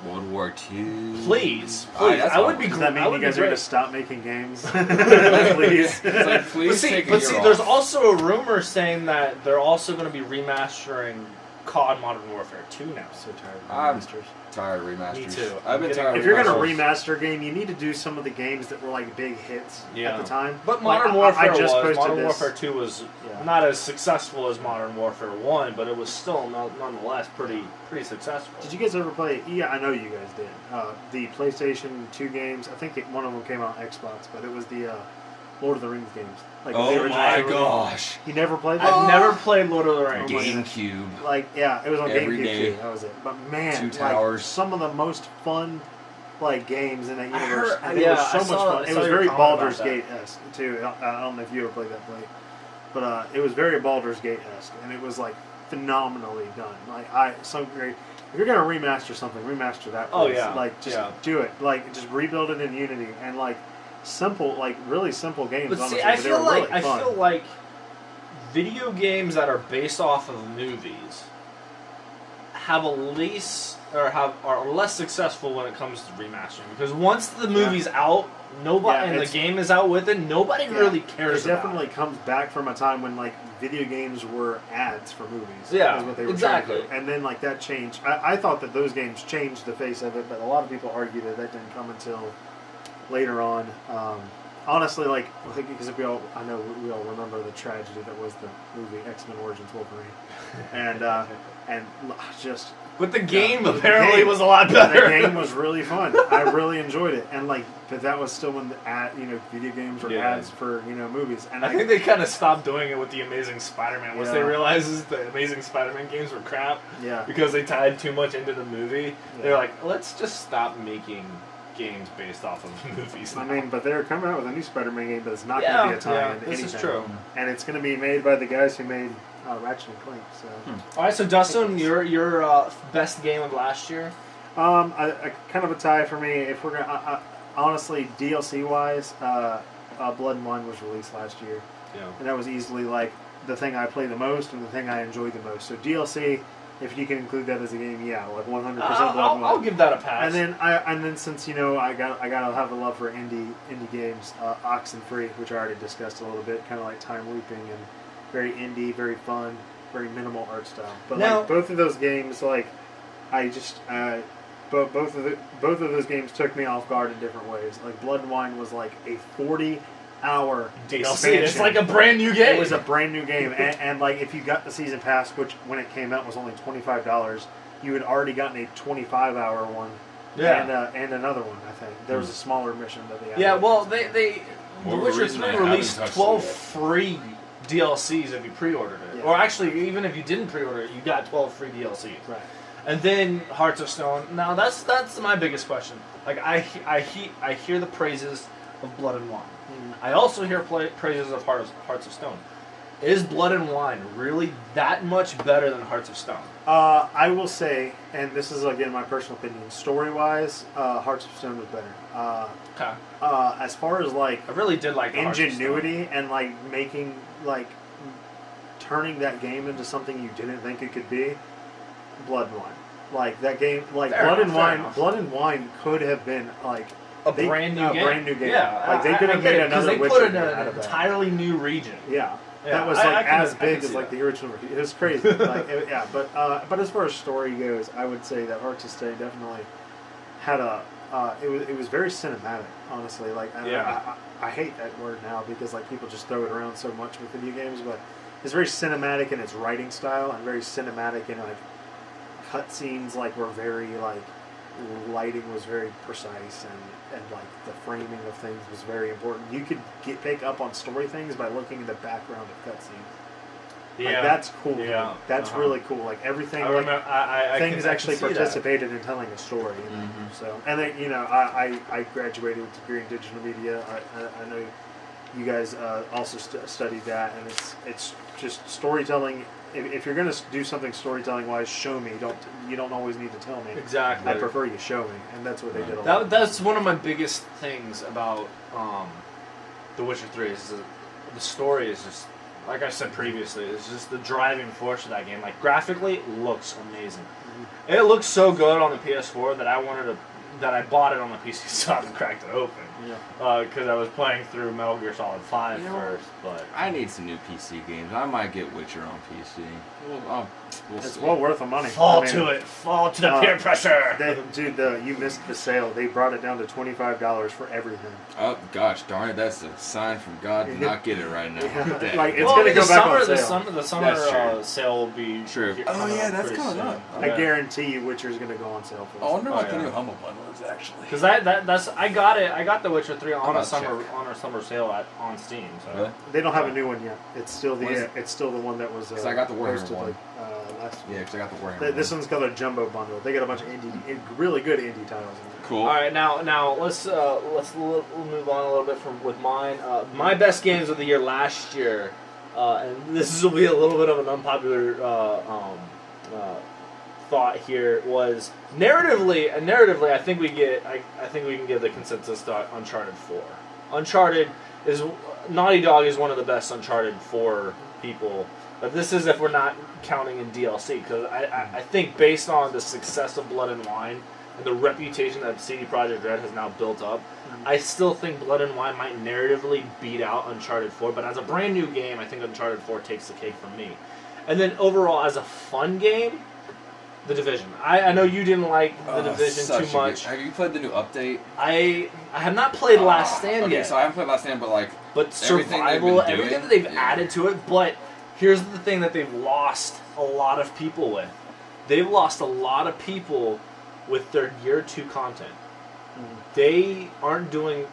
World War II?
Please,
that's
I
all.
would be.
Does that mean
I
you
would
guys
be
are
great.
going to stop making games? Please.
It's like, please take a
But
year
see,
off.
there's also a rumor saying that they're also going to be remastering COD Modern Warfare 2 now.
So tired of
I'm
remasters.
tired of remasters.
Me too.
I've been tired.
If
of
you're going to
remasters.
remaster a game, you need to do some of the games that were like big hits
Yeah.
at the time.
But
Like,
Modern Warfare
I just
was.
posted
Modern
this.
Warfare 2 was
Yeah.
not as successful as Modern Warfare 1, but it was still nonetheless pretty successful.
Did you guys ever play? Yeah, I know you guys did. The PlayStation 2 games. I think one of them came out on Xbox, but it was the Lord of the Rings games. Like the
Oh
original
my
trilogy.
gosh.
You never played that?
I've never played Lord of the Rings.
GameCube.
Like, yeah, it was on
Every
GameCube
day.
too. That was it. But man,
Two
like,
towers.
some of the most fun like games in that
I
universe.
heard-
and they
yeah,
were so
I
much
saw-
fun.
I
It
saw
was
your
very
comment
Baldur's
about that.
Gate-esque too. I don't know if you ever played that play, but it was very Baldur's Gate-esque, and it was like phenomenally done. Like so great. If you're gonna remaster something, remaster that.
Oh,
place.
yeah.
Like just
Yeah.
do it. Like just rebuild it in Unity and like simple, like really simple games.
But
honestly,
see, I
but they
feel
were
like
really fun.
I feel like video games that are based off of movies have are less successful when it comes to remastering because once the movie's out, nobody
Yeah,
and the
it's-
game is out with it, nobody
Yeah,
really cares.
It definitely
about
comes back from a time when like video games were ads for movies.
Yeah,
is what they were
exactly.
trying to do. And then like that changed. I thought that those games changed the face of it, but a lot of people argue that didn't come until later on. Honestly, like because I know we all remember the tragedy that was the movie X-Men Origins Wolverine, and just
But the game apparently was a lot better.
The game was really fun. I really enjoyed it, and but that was still when the video games were ads for movies. And
I think they kind of stopped doing it with the Amazing Spider-Man once they realized the Amazing Spider-Man games were crap.
Yeah.
Because they tied too much into the movie.
Yeah.
They're like, let's just stop making games based off of movies now.
I mean, but they're coming out with a new Spider-Man game, but it's not going to be a tie-in to anything.
This is true.
And it's going to be made by the guys who made Ratchet and Clank. So.
All right, so Dustin, your best game of last year?
I kind of a tie for me. If we're gonna, honestly, DLC wise, Blood and Wine was released last year, and that was easily the thing I play the most and the thing I enjoy the most. So DLC, if you can include that as a game, 100% Blood and Wine.
I'll give that a pass.
And then since I gotta have a love for indie games, Oxenfree, which I already discussed a little bit, kind of like time looping and very indie, very fun, very minimal art style. But
now,
both of those games, I just both of those games took me off guard in different ways. Like Blood and Wine was like a 40-hour
DLC. It's like a brand new game.
It was a brand new game, and if you got the season pass, which when it came out was only $25, you had already gotten a 25-hour one.
Yeah.
And another one. I think there was a smaller mission that they had.
Yeah. Well, The Witcher 3 released 12 free DLCs if you pre-ordered it, or actually, even if you didn't pre-order it, you got 12 free DLCs.
Right.
And then Hearts of Stone. Now that's my biggest question. I hear the praises of Blood and Wine. I also hear praises of Hearts of Stone. Is Blood and Wine really that much better than Hearts of Stone?
I will say, and this is again my personal opinion, story-wise, Hearts of Stone was better.
Okay.
As far as
I really did like
ingenuity and making turning that game into something you didn't think it could be, Blood and Wine. That game, Blood and Wine could have been
a brand new game.
Yeah, they could have made another Witcher
put it in
out
an
of that.
entirely new region.
Yeah.
Yeah,
that was as big as the original. It was crazy. But as far as story goes, I would say that Hearts of Stone definitely had it was very cinematic. Honestly, I hate that word now because people just throw it around so much with video games, but it's very cinematic in its writing style and very cinematic in cutscenes. Were very lighting was very precise and the framing of things was very important. You could pick up on story things by looking at the background of cutscenes. Yeah, that's cool. Yeah, that's really cool. Everything. I remember, things actually participated in telling a story. So, and then I graduated with a degree in digital media. I know you guys also studied that, and it's just storytelling. If you're going to do something storytelling wise, show me. You don't always need to tell me.
Exactly.
I prefer you show me, and that's what they did a lot.
That's one of my biggest things about The Witcher 3 is the story is just, like I said previously, it's just the driving force of that game. Graphically, it looks amazing. Mm-hmm. It looks so good on the PS4 that I bought it on the PC so I haven't cracked it open. Yeah. Because I was playing through Metal Gear Solid 5 first, but
I need some new PC games. I might get Witcher on PC. We'll
it's
see.
well worth the money.
Fall to the peer pressure.
You missed the sale. They brought it down to $25 for everything.
Oh gosh, darn it! That's a sign from God to not get it right now.
Yeah. It's gonna go back on sale.
The summer sale will be
true. Oh yeah, that's coming up.
I guarantee you, Witcher's gonna go on sale for.
I wonder what the new Humble Bundle is actually.
Because I got The Witcher 3 on a summer sale on Steam. So
really?
They don't have a new one yet. It's still the one that was.
Because I got the Warhammer one.
Last
yeah, because I got the Warhammer.
This one's called a jumbo bundle. They got a bunch of really good indie titles in it.
Cool.
All right, now let's move on a little bit with mine. My best games of the year last year, and this will be a little bit of an unpopular thought here, was narratively. I think we can give the consensus to Uncharted 4. Uncharted is Naughty Dog is one of the best Uncharted 4 people. But this is if we're not counting in DLC, because I think based on the success of Blood and Wine and the reputation that CD Projekt Red has now built up, I still think Blood and Wine might narratively beat out Uncharted 4. But as a brand new game, I think Uncharted 4 takes the cake from me. And then overall, as a fun game, The Division. I know you didn't like The Division too much.
Have you played the new update?
I have not played Last Stand yet.
So I haven't played Last Stand, but
survival, everything that they've added to it, but here's the thing that they've lost a lot of people with. they've lost a lot of people with their year 2 content.
Mm.
They aren't doing.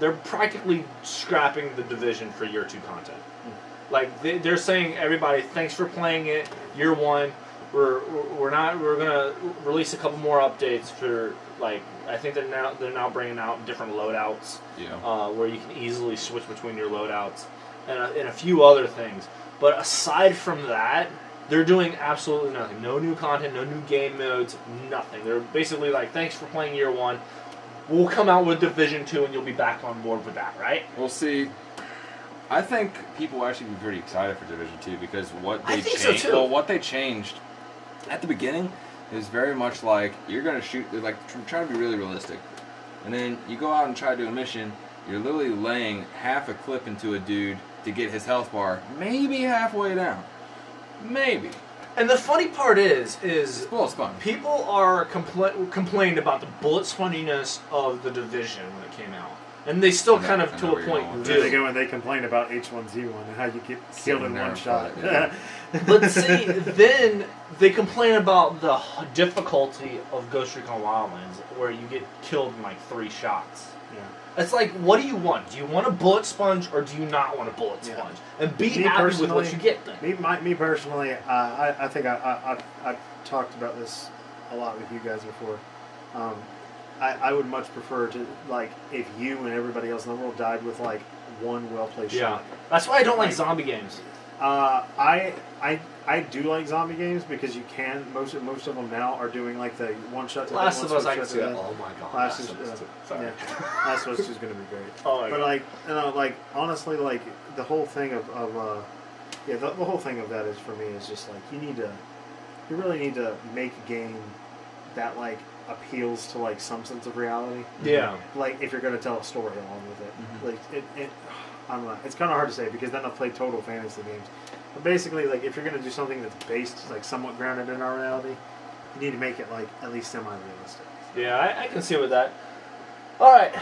They're practically scrapping the Division for year 2 content.
Mm.
Like they're saying, everybody, thanks for playing it. Year 1, we're gonna release a couple more updates for, like, I think they're now bringing out different loadouts.
Yeah.
Where you can easily switch between your loadouts and a few other things. But aside from that, they're doing absolutely nothing. No new content, no new game modes, nothing. They're basically like, thanks for playing year 1. We'll come out with Division 2 and you'll be back on board with that, right?
We'll see. I think people will actually be pretty excited for Division 2 because what they
I think
changed.
so too.
Well, what they changed at the beginning is very much like you're gonna shoot. They're like trying to be really realistic, and then you go out and try to do a mission. You're literally laying half a clip into a dude to get his health bar, maybe halfway down, maybe.
And the funny part is
Well, it's fun.
people are complained about the bullet sponginess of the Division when it came out, and they still kind of
I know
to
where
a
you're
point
going with
Then they
do.
go and they complain about H1Z1 and how you get killed in
never
one shot.
fought it, yeah.
But see, then they complain about the difficulty of Ghost Recon Wildlands, where you get killed in like 3 shots.
Yeah.
It's like, what do you want? Do you want a bullet sponge or do you not want a bullet
Yeah.
sponge? And be
Me
happy with what
personally-
you get then.
Me personally, I think I've talked about this a lot with you guys before. I would much prefer to, like, if you and everybody else in the world died with like one well played
Yeah.
shot.
That's why I don't like zombie games.
I do like zombie games because you can most of them now are doing like the one shot to
Last of Us, I can
can
see that. Oh my god.
Last
Last
of
of
Us,
Us too. Sorry.
Yeah, Last of Us is going to be great.
Oh my
But
god.
like, like honestly, like the whole thing of the whole thing of that is for me is just like you really need to make a game that like appeals to like some sense of reality.
Yeah.
Like if you're going to tell a story along with it,
Mhm.
like it I don't know. It's kind of hard to say because then I've played total fantasy games. But basically, like if you're going to do something that's based like somewhat grounded in our reality, you need to make it like at least semi-realistic.
Yeah, I can see with that. Alright.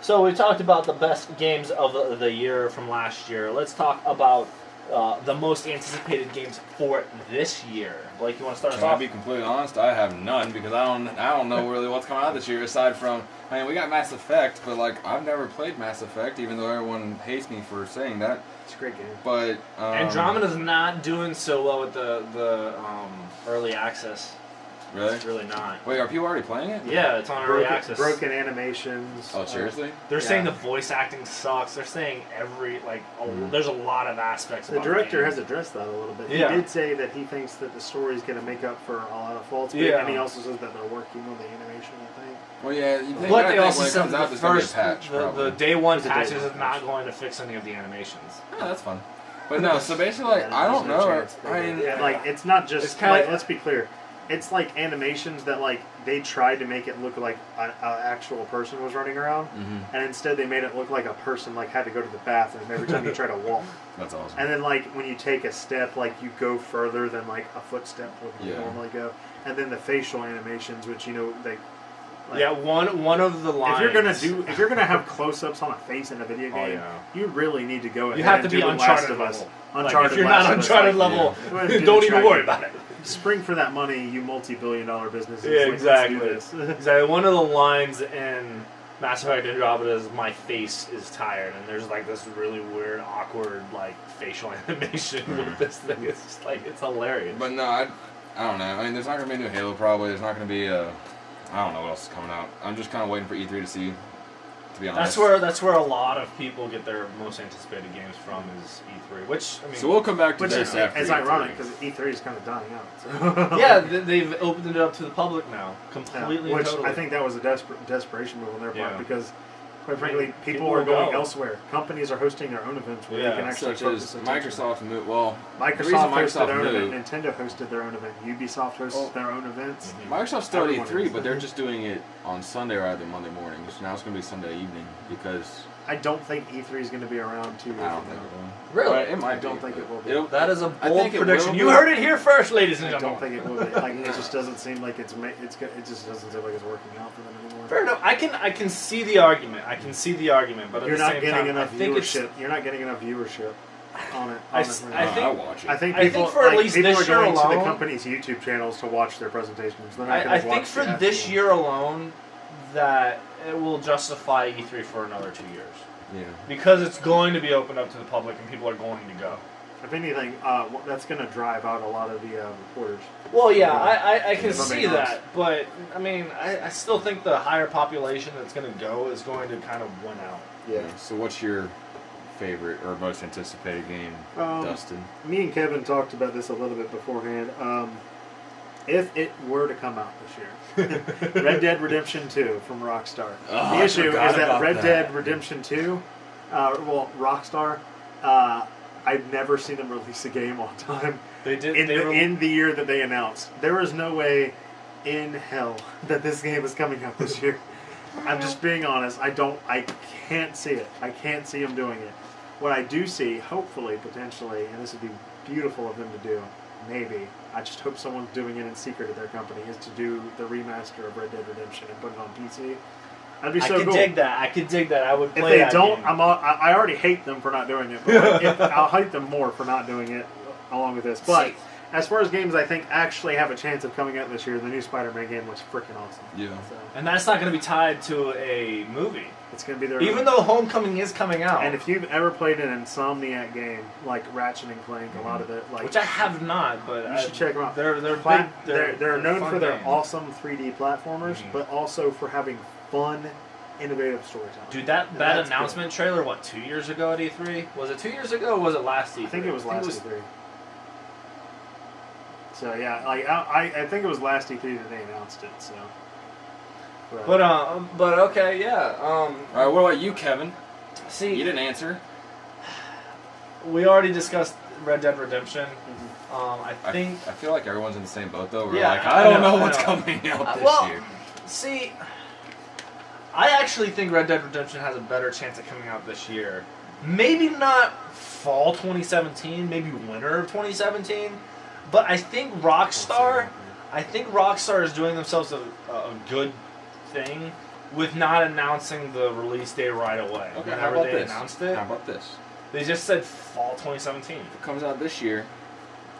So we talked about the best games of the year from last year. Let's talk about the most anticipated games for this year. Blake, you want to start us
Can I
off?
be completely honest? I have none because I don't know really what's coming out this year aside from. I mean, we got Mass Effect, but like I've never played Mass Effect, even though everyone hates me for saying that.
It's a great game.
But
Andromeda's not doing so well with the early access.
Really?
It's really not.
Wait, are people already playing it?
Yeah, it's on early access.
Broken animations.
Oh, seriously?
They're
Yeah.
saying the voice acting sucks. They're saying there's a lot of aspects.
The
about
director
game.
has addressed that a little bit.
Yeah.
He did say that he thinks that the story is going to make up for a lot of faults. But
Yeah.
And he also says that they're working on the animation, I think.
Well, yeah. You think,
But
I
they
think
also
when it
said
comes out,
the
there's gonna be a
first,
patch.
the
probably.
day one
It's a day
patches
one
is not
patch.
going to fix any of the animations.
Oh, that's fun. But no, so basically, like,
Yeah,
I don't
there's no
know.
chance they
I
do.
mean,
Yeah, like it's not just
It's kinda-
like let's be clear. It's like animations that like they tried to make it look like an actual person was running around,
Mhm.
and instead they made it look like a person like had to go to the bathroom every time you try to walk.
that's awesome.
And then like when you take a step, like you go further than like a footstep would
Yeah.
normally go. And then the facial animations, which they. Like,
Yeah, one of the lines.
if you're gonna have close-ups on a face in a video game,
yeah.
you really need to go ahead
You have to
and
be
do the
Uncharted
Last of Us.
level.
Uncharted.
Like, if you're
Last
not
of Us,
Uncharted
like,
level,
go ahead and do
don't
the
even
tracking.
worry about it.
Spring for that money, you multi-billion-dollar businesses.
Yeah,
Like,
exactly.
Let's do this.
Exactly. One of the lines in Mass Effect Andromeda is "My face is tired," and there's like this really weird, awkward like facial animation with this thing. It's just like it's hilarious.
But no, I don't know. I mean, there's not gonna be a new Halo. Probably there's not gonna be a. I don't know what else is coming out. I'm just kind of waiting for E3 to see. To be honest.
That's where a lot of people get their most anticipated games from is E3. Which I mean,
So we'll come back to
Which
this
is
after.
it's
E3.
ironic because E3 is kind of dying out. So.
yeah, they've opened it up to the public now,
Yeah,
completely.
which
and totally.
I think that was a desperation move on their part
Yeah.
because, quite frankly, people
People
are
will
going
go.
elsewhere. Companies are hosting their own events where
Yeah,
they can actually
Such
focus
as
attention.
Microsoft moved. Well, the reason
Microsoft hosted
Microsoft
their own
moved.
event. Nintendo hosted their own event. Ubisoft hosts their own events.
Microsoft's still at
Everyone
E3,
is.
but they're just doing it on Sunday rather than Monday morning. So now it's going to be Sunday evening because
I don't think E3 is going to be around 2 years
I don't
from
think
now.
it will.
Really?
But it might
I don't
be,
think
but
it will be.
That is a
I
bold
think it
prediction.
will
You
be.
heard it here first, ladies and
I
gentlemen.
don't think it will be. Like, it just doesn't seem like it just doesn't seem like it's working out for them anymore.
Fair enough. I can see the argument. But
You're
at the
not
same
getting
time,
enough
I think
viewership. You're not getting enough viewership. on it.
I
Honestly.
think-
I'll watch it.
I think
I
people,
think for at least
people
this
are going
year
to the
alone-
company's YouTube channels to watch their presentations. They're not
I
gonna
think
watch
for
the
this
actual-
year alone, that it will justify E3 for another 2 years.
Yeah.
Because it's going to be opened up to the public and people are going to go.
If anything, that's going to drive out a lot of the reporters.
Well, yeah, I can
If I'm
see
being honest.
that, but I mean, I still think the higher population that's going to go is going to kind of win out.
Yeah.
So what's your favorite or most anticipated game, Dustin?
Me and Kevin talked about this a little bit beforehand. If it were to come out this year, Red Dead Redemption 2 from Rockstar.
Oh,
The
I
issue is
forgot
that
about
Red
that.
Dead Redemption 2, Rockstar, I've never seen them release a game on time.
They did.
In the year that they announced. There is no way in hell that this game is coming out this year. I'm just being honest. I can't see it. I can't see them doing it. What I do see, hopefully, potentially, and this would be beautiful of them to do, maybe, I just hope someone's doing it in secret at their company, is to do the remaster of Red Dead Redemption and put it on PC. That'd be so
I could
cool.
dig that. I could dig that. I would
If
play
they
that
don't,
game.
I already hate them for not doing it. But I'll hate them more for not doing it along with this. But
See-
as far as games I think actually have a chance of coming out this year, the new Spider-Man game was freaking awesome.
Yeah.
So
And that's not going to be tied to a movie.
it's going to be their
Even though Homecoming is coming out.
And if you've ever played an Insomniac game like Ratchet and Clank, a lot of it, like
which I have not, but
you should check them out.
They're
They're
big.
they're known
fun
for their
games.
awesome 3D platformers, but also for having fun, innovative storytelling.
Dude, that
That's
announcement trailer, what, 2 years ago at E3? Was it 2 years ago or was it last E3?
I think it was last E3. So yeah, like I think it was last E3 that they announced it. So,
But okay, yeah.
All right. What about you, Kevin?
See,
You didn't answer.
we already discussed Red Dead Redemption.
Mm-hmm.
I think.
I feel like everyone's in the same boat though. We're
Yeah,
like,
I
I don't
know,
know
I
what's
know.
coming out this
well,
year.
see, I actually think Red Dead Redemption has a better chance of coming out this year. Maybe not fall 2017, maybe winter of 2017. But I think Rockstar is doing themselves a good thing with not announcing the release date right away.
Okay. How
Whenever
about
they
this?
announced it,
How about this?
they just said fall 2017.
If it comes out this year,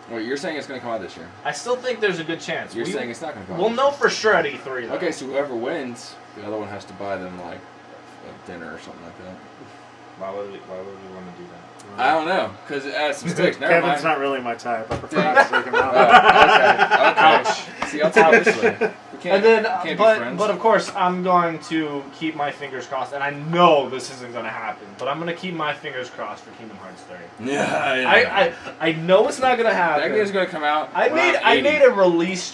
well, you're saying it's going to come out this year.
I still think there's a good chance.
You're saying it's not going to come out.
We'll
this
know
year.
for sure at E3. Though.
Okay, so whoever wins, the other one has to buy them like a dinner or something like that.
Why would we want to do that?
I don't know, because it adds some stakes. Never
Kevin's
mind.
not really my type. I prefer not to take him out.
Okay. See, I'll tell it this way. We can't,
And then,
can't be
but
friends.
of course, I'm going to keep my fingers crossed, and I know this isn't going to happen, but I'm going to keep my fingers crossed for Kingdom Hearts 3.
yeah.
I know it's not going to
That
happen.
game's going to come out.
I made a release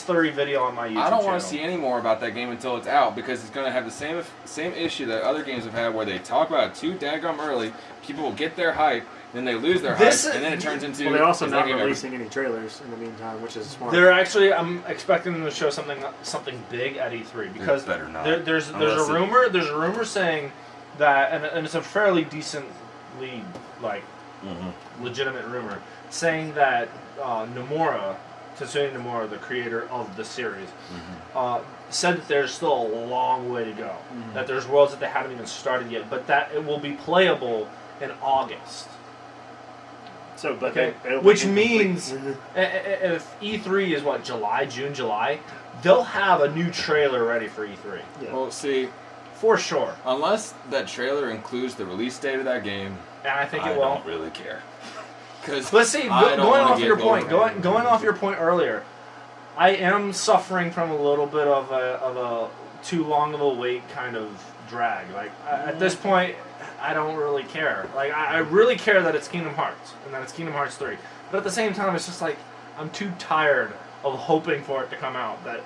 30 video on my YouTube
I don't want
channel.
to see any more about that game until it's out because it's going to have the same issue that other games have had where they talk about it too daggum early. People will get their hype, then they lose their hype, and then it turns into.
Well, they're also
is that
not
game ever-
releasing any trailers in the meantime, which is smart.
They're actually, I'm expecting them to show something big at E3 because
better not.
There's
Unless
a rumor saying that, and it's a fairly decently legitimate rumor saying that Nomura, Tetsuya Nomura, the creator of the series, said that there's still a long way to go. That there's worlds that they haven't even started yet, but that it will be playable in August.
So, but
Okay,
it'll be
which
incomplete.
means if E3 is what, June, July, they'll have a new trailer ready for E3
Yeah.
Well, see,
for sure,
unless that trailer includes the release date of that game,
and I think
I
it will.
don't really care. Because
But see,
I don't
going
wanna
off
get
your point,
overwhelmed.
going off your point earlier, I am suffering from a little bit of a too long of a wait kind of drag. Like at this point, I don't really care. Like I really care that it's Kingdom Hearts and that it's Kingdom Hearts 3. But at the same time, it's just like I'm too tired of hoping for it to come out. That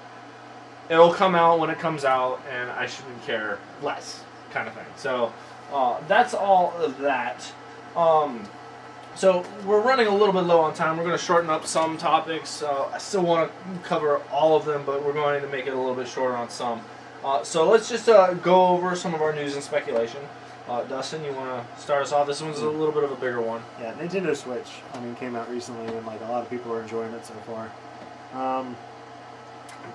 it'll come out when it comes out, and I shouldn't care less, kind of thing. So that's all of that. So we're running a little bit low on time. We're going to shorten up some topics. I still want to cover all of them, but we're going to make it a little bit shorter on some. So let's just go over some of our news and speculation. Dustin, you want to start us off? This one's a little bit of a bigger one.
Yeah, Nintendo Switch. I mean, came out recently, and like a lot of people are enjoying it so far. I'm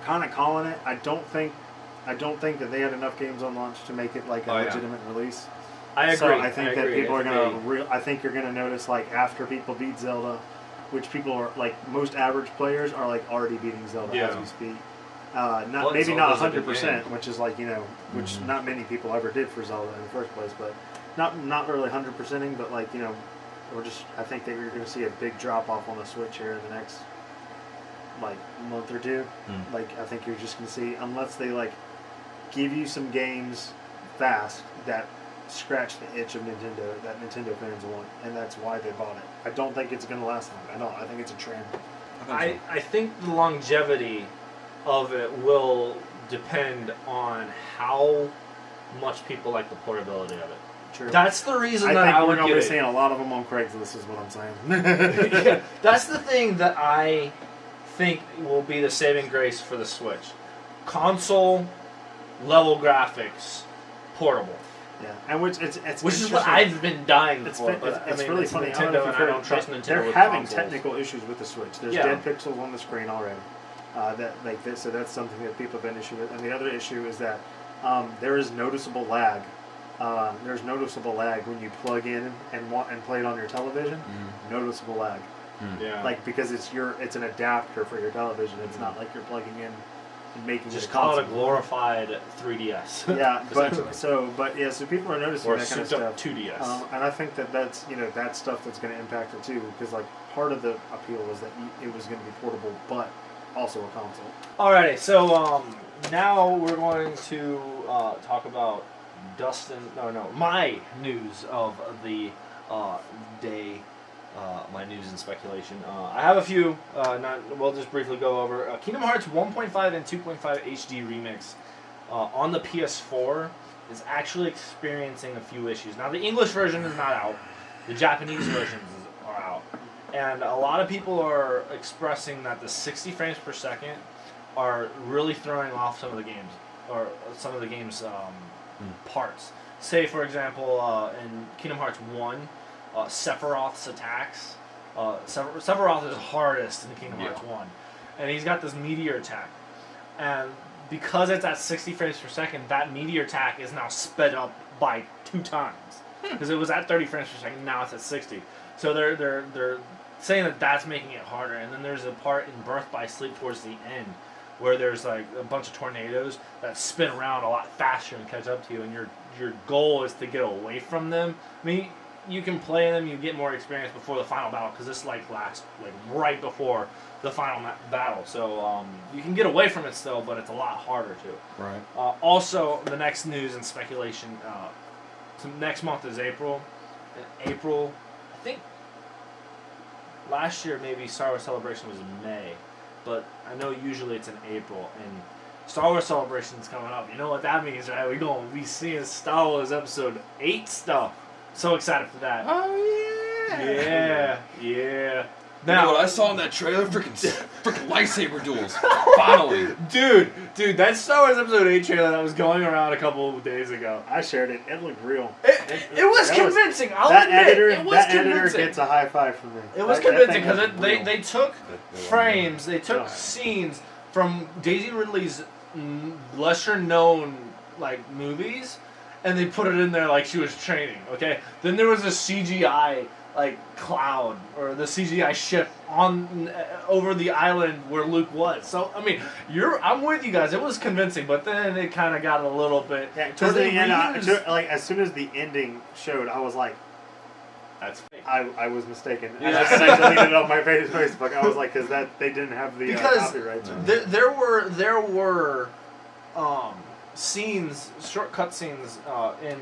kind of calling it. I don't think that they had enough games on launch to make it like a legitimate release.
I agree.
So I think that
agree.
people are gonna. I think you're gonna notice like after people beat Zelda, which people are like most average players are like already beating Zelda as we speak. Maybe not 100%, which is like which not many people ever did for Zelda in the first place, but not really 100%ing, but like I think that you're going to see a big drop off on the Switch here in the next like month or two. Like I think you're just going to see, unless they like give you some games fast that scratch the itch of Nintendo that Nintendo fans want, and that's why they bought it. I don't think it's going to last long. I think it's a trend.
I think the longevity of it will depend on how much people like the portability of it.
True.
That's the reason
I think
I
we're
would
going to
get
be
it.
seeing a lot of them on Craigslist, is what I'm saying.
Yeah, that's the thing that I think will be the saving grace for the Switch. Console level graphics, portable.
Yeah, and which is
what I've been dying
It's
for.
it's really funny.
Nintendo, and I don't trust Nintendo.
They're
with
having
consoles.
technical issues with the Switch. There's dead pixels on the screen already. So that's something that people have been issue with. And the other issue is that there is noticeable lag. There's noticeable lag when you plug in and play it on your television. Noticeable lag.
Yeah.
Like because it's an adapter for your television. It's not like you're plugging in and making
just
it
call it a
console.
glorified 3DS.
Yeah, so people are noticing
or
that kind of
souped up
stuff.
2DS.
And I think that's that's stuff that's going to impact it too, because like part of the appeal was that it was going to be portable, but also a console.
Alrighty, so now we're going to talk about my news of the day. My news and speculation. I have a few. We'll just briefly go over. Kingdom Hearts 1.5 and 2.5 HD Remix on the PS4 is actually experiencing a few issues. Now, the English version is not out. The Japanese versions are out. And a lot of people are expressing that the 60 frames per second are really throwing off some of the games, or some of the game's parts. Say, for example, in Kingdom Hearts 1, Sephiroth's attacks. Sephiroth is hardest in Kingdom Hearts 1. And he's got this meteor attack. And because it's at 60 frames per second, that meteor attack is now sped up by 2 times. Because it was at 30 frames per second, now it's at 60. So they're saying that that's making it harder. And then there's a part in Birth by Sleep towards the end where there's like a bunch of tornadoes that spin around a lot faster and catch up to you, and your goal is to get away from them. I mean, you can play them, you get more experience before the final battle, because this lasts right before the final battle. So you can get away from it still, but it's a lot harder to.
Right.
Also, the next news and speculation. So next month is April. In April, I think last year maybe Star Wars Celebration was in May, but I know usually it's in April. And Star Wars Celebration is coming up. You know what that means, right? We're going to be seeing Star Wars Episode 8 stuff. So excited for that.
Oh
Yeah.
Now, you know what I saw in that trailer? Freaking lightsaber duels. Finally.
Dude, that Star Wars Episode 8 trailer that was going around a couple of days ago.
I shared it. It looked real.
It was convincing. I'll admit, it was
that
convincing.
Editor gets a high five from me.
It was convincing because they took frames, they took scenes from Daisy Ridley's lesser known movies, and they put it in there like she was training. Okay, then there was a CGI cloud or the CGI ship on over the island where Luke was. So I mean, I'm with you guys. It was convincing, but then it kind of got a little bit.
Yeah, towards the end, as soon as the ending showed, I was like,
"That's fake."
I was mistaken. And I deleted it on my Facebook. I was like, because they didn't have the copyrights.
There were scenes, short cut scenes in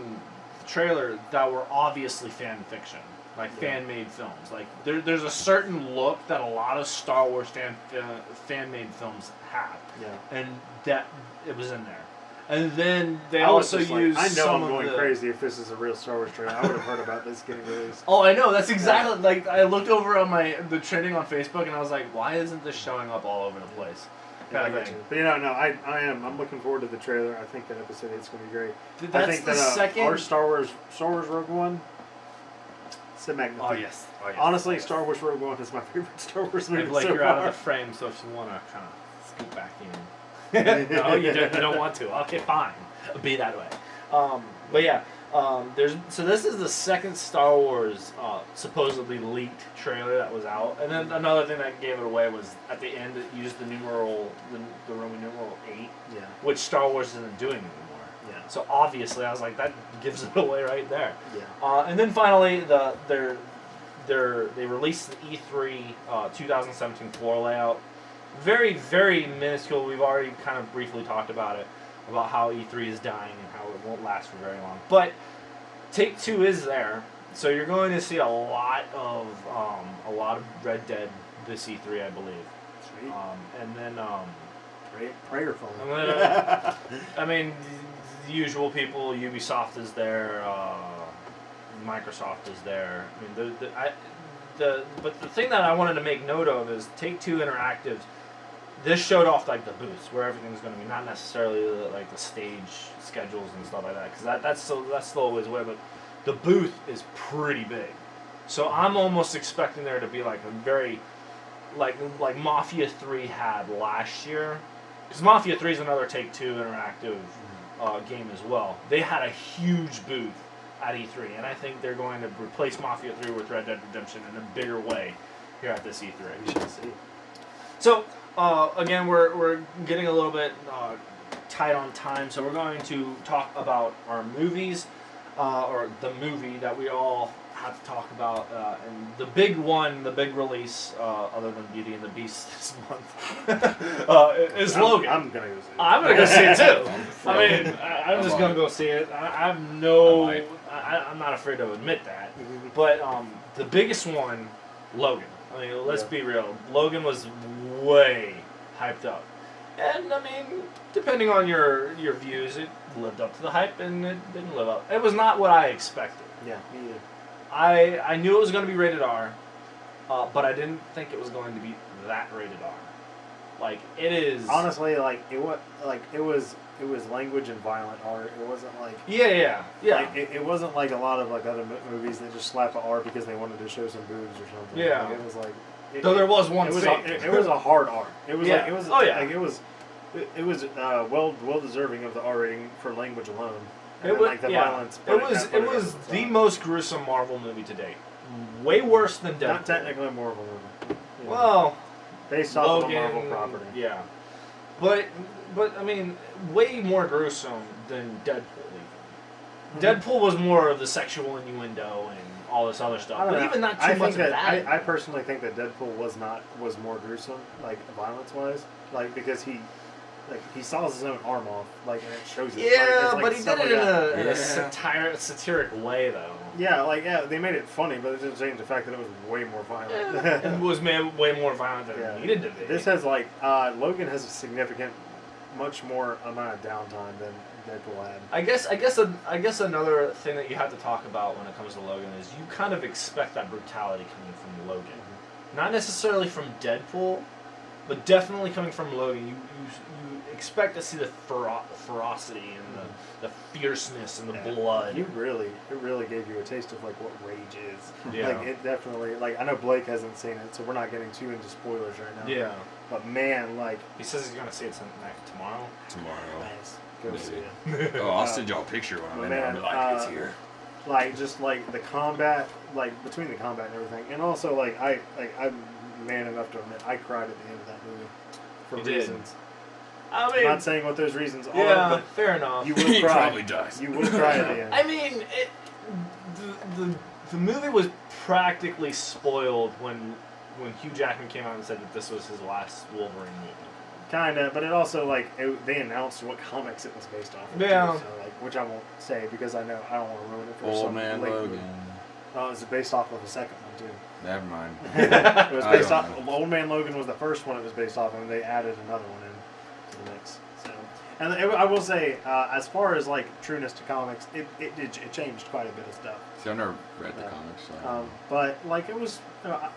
the trailer that were obviously fan fiction. Fan-made films. There's a certain look that a lot of Star Wars fan-made films have. Yeah. And that it was in there. And then they also used
I know
some
I'm going
of the...
crazy if this is a real Star Wars trailer. I would have heard about this getting released.
Oh, I know. That's exactly... I looked over on the trending on Facebook and I was like, why isn't this showing up all over the place?
Kind of thing. But I'm looking forward to the trailer. I think that episode 8 is going to be great.
That's
I think
the second...
Our Star Wars Rogue One...
Oh yes.
Honestly, Star Wars Rogue One is my favorite Star Wars movie so
you're
far.
out of the frame, so if you want to kind of scoot back in. No, you don't want to. Okay, fine. Be that way. But yeah, This is the second Star Wars supposedly leaked trailer that was out, and then another thing that gave it away was at the end it used the Roman numeral 8,
Yeah.
which Star Wars isn't doing anymore.
Yeah.
So obviously, I was like, that gives it away right there.
Yeah.
And then finally, they released the E3 2017 floor layout. Very, very minuscule. We've already kind of briefly talked about it, about how E3 is dying and how it won't last for very long. But Take-Two is there, so you're going to see a lot of Red Dead this E3, I believe.
Sweet.
And then
Prayerful.
I mean, the usual people. Ubisoft is there. Microsoft is there. I mean, but the thing that I wanted to make note of is Take-Two Interactive. This showed off like the booths where everything's going to be, not necessarily like the stage schedules and stuff like that, because that's still a ways away. But the booth is pretty big, so I'm almost expecting there to be like a very like Mafia 3 had last year, because Mafia 3 is another Take-Two Interactive game as well. They had a huge booth at E3, and I think they're going to replace Mafia 3 with Red Dead Redemption in a bigger way here at this E3.
We shall see.
So, again, we're getting a little bit tight on time, so we're going to talk about our movies, or the movie that we all have to talk about, and the big one, the big release, other than Beauty and the Beast this month, is Logan.
I'm gonna go see it.
I'm gonna go see it too. I mean, I'm just gonna go see it. I'm not afraid to admit that. But the biggest one, Logan. I mean, let's be real. Logan was way hyped up, and I mean, depending on your views, it lived up to the hype, and it didn't live up. It was not what I expected.
Yeah, me either.
I knew it was going to be rated R, but I didn't think it was going to be that rated R. Like, it is.
Honestly, it was language and violent art. It wasn't like
Yeah.
Like, it wasn't like a lot of like other movies that just slap an R because they wanted to show some boobs or something.
Yeah.
Like, it was like.
Though there was one.
It was a hard R. It was
Yeah.
like it was.
Oh, yeah.
Like, it was well deserving of the R rating for language alone. And
It
then, like, the violence.
It was the most gruesome Marvel movie to date. Way worse than Deadpool.
Not technically a Marvel movie. Yeah.
Well,
based off
Logan,
of a Marvel property.
Yeah, but I mean, way more gruesome than Deadpool. Even. Deadpool was more of the sexual innuendo and all this other stuff, but even not too much of that.
I personally think that Deadpool was more gruesome, like violence wise, like because he saws his own arm off, like, and it shows it.
Yeah,
like,
but he did it in a
Yeah.
satiric way, though.
Yeah, they made it funny, but it didn't change the fact that it was way more violent.
Yeah. It was way more violent than it needed to be.
This has Logan has a significant, much more amount of downtime than Deadpool had.
I guess another thing that you have to talk about when it comes to Logan is you kind of expect that brutality coming from Logan, not necessarily from Deadpool, but definitely coming from Logan. You expect to see the ferocity and the fierceness and the blood.
It really gave you a taste of like what rage is.
Yeah.
Like it definitely. Like I know Blake hasn't seen it, so we're not getting too into spoilers right now.
Yeah.
But man, like
He says he's gonna see it tomorrow.
nice. Go
Maybe.
see it.
Oh, I'll send y'all a picture when I'm in there. I'll be like, it's here.
Like just like the combat, like between the combat and everything, and also like I'm man enough to admit I cried at the end of that movie for
You did.
reasons.
I
I'm
mean,
not saying what those reasons are,
yeah,
but
fair enough.
you will
He
cry.
probably does.
You will cry at the end.
I mean, the movie was practically spoiled when Hugh Jackman came out and said that this was his last Wolverine movie.
Kinda, but it also they announced what comics it was based off of.
Yeah.
Too, so which I won't say because I know I don't want to ruin it for
Old
some
Man
late
Logan.
movie. Oh, it was based off of a second one too.
Never mind.
It was based
I
off.
don't know.
Old Man Logan was the first one it was based off of, and they added another one in to the mix. So, and I will say, as far as like trueness to comics, it changed quite a bit of stuff.
See, I've never read the comics. So.
But like it was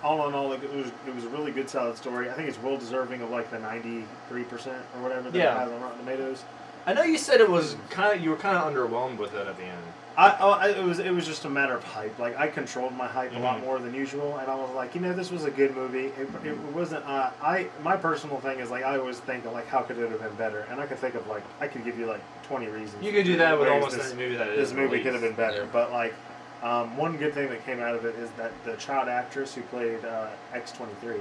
all in all, like it was a really good, solid story. I think it's well deserving of like the 93% or whatever that it has on Rotten Tomatoes.
I know you said it was you were kind of underwhelmed with it at the end.
It was just a matter of hype. Like, I controlled my hype a lot more than usual, and I was like, this was a good movie. It wasn't. My personal thing is, like, I always think of, like, how could it have been better, and I could think of, like, I could give you like 20 reasons.
You could do that with almost
this,
any movie that
this
is
movie
released.
could have been better, but like. One good thing that came out of it is that the child actress who played X-23,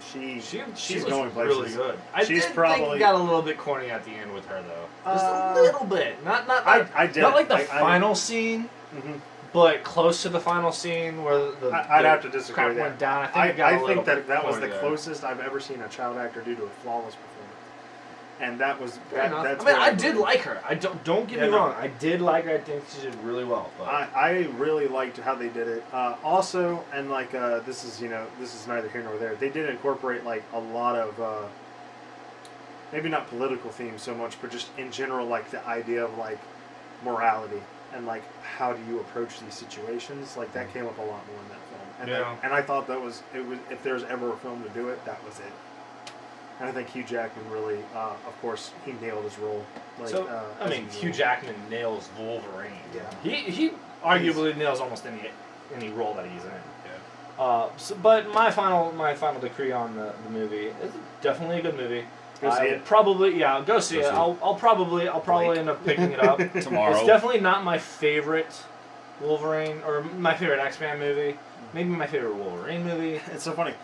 she's
was
going places.
Really good.
She's
think
probably
it got a little bit corny at the end with her though. Just a little bit. Not like the final scene, but close to the final scene where
I'd have to disagree
crap
with that.
went down. I think
that was the
there.
closest I've ever seen a child actor do to a flawless performance. And that was
fair enough.
that's
I did like her. I don't get me wrong. I did like her. I think she did really well. But
I really liked how they did it. Also, and like this is neither here nor there. They did incorporate like a lot of maybe not political themes so much, but just in general, like the idea of like morality and like how do you approach these situations. Like that came up a lot more in that film. And I thought it was if there's ever a film to do it, that was it. And I think Hugh Jackman really, of course, he nailed his role. Like,
Hugh Jackman nails Wolverine.
Yeah.
He arguably nails almost any role that he's in. Yeah. But my final decree on the movie is definitely a good movie.
Go see it.
Probably, yeah, go see it. I'll probably end up picking it up
tomorrow.
It's definitely not my favorite Wolverine or my favorite X-Men movie. Maybe my favorite Wolverine movie.
It's so funny.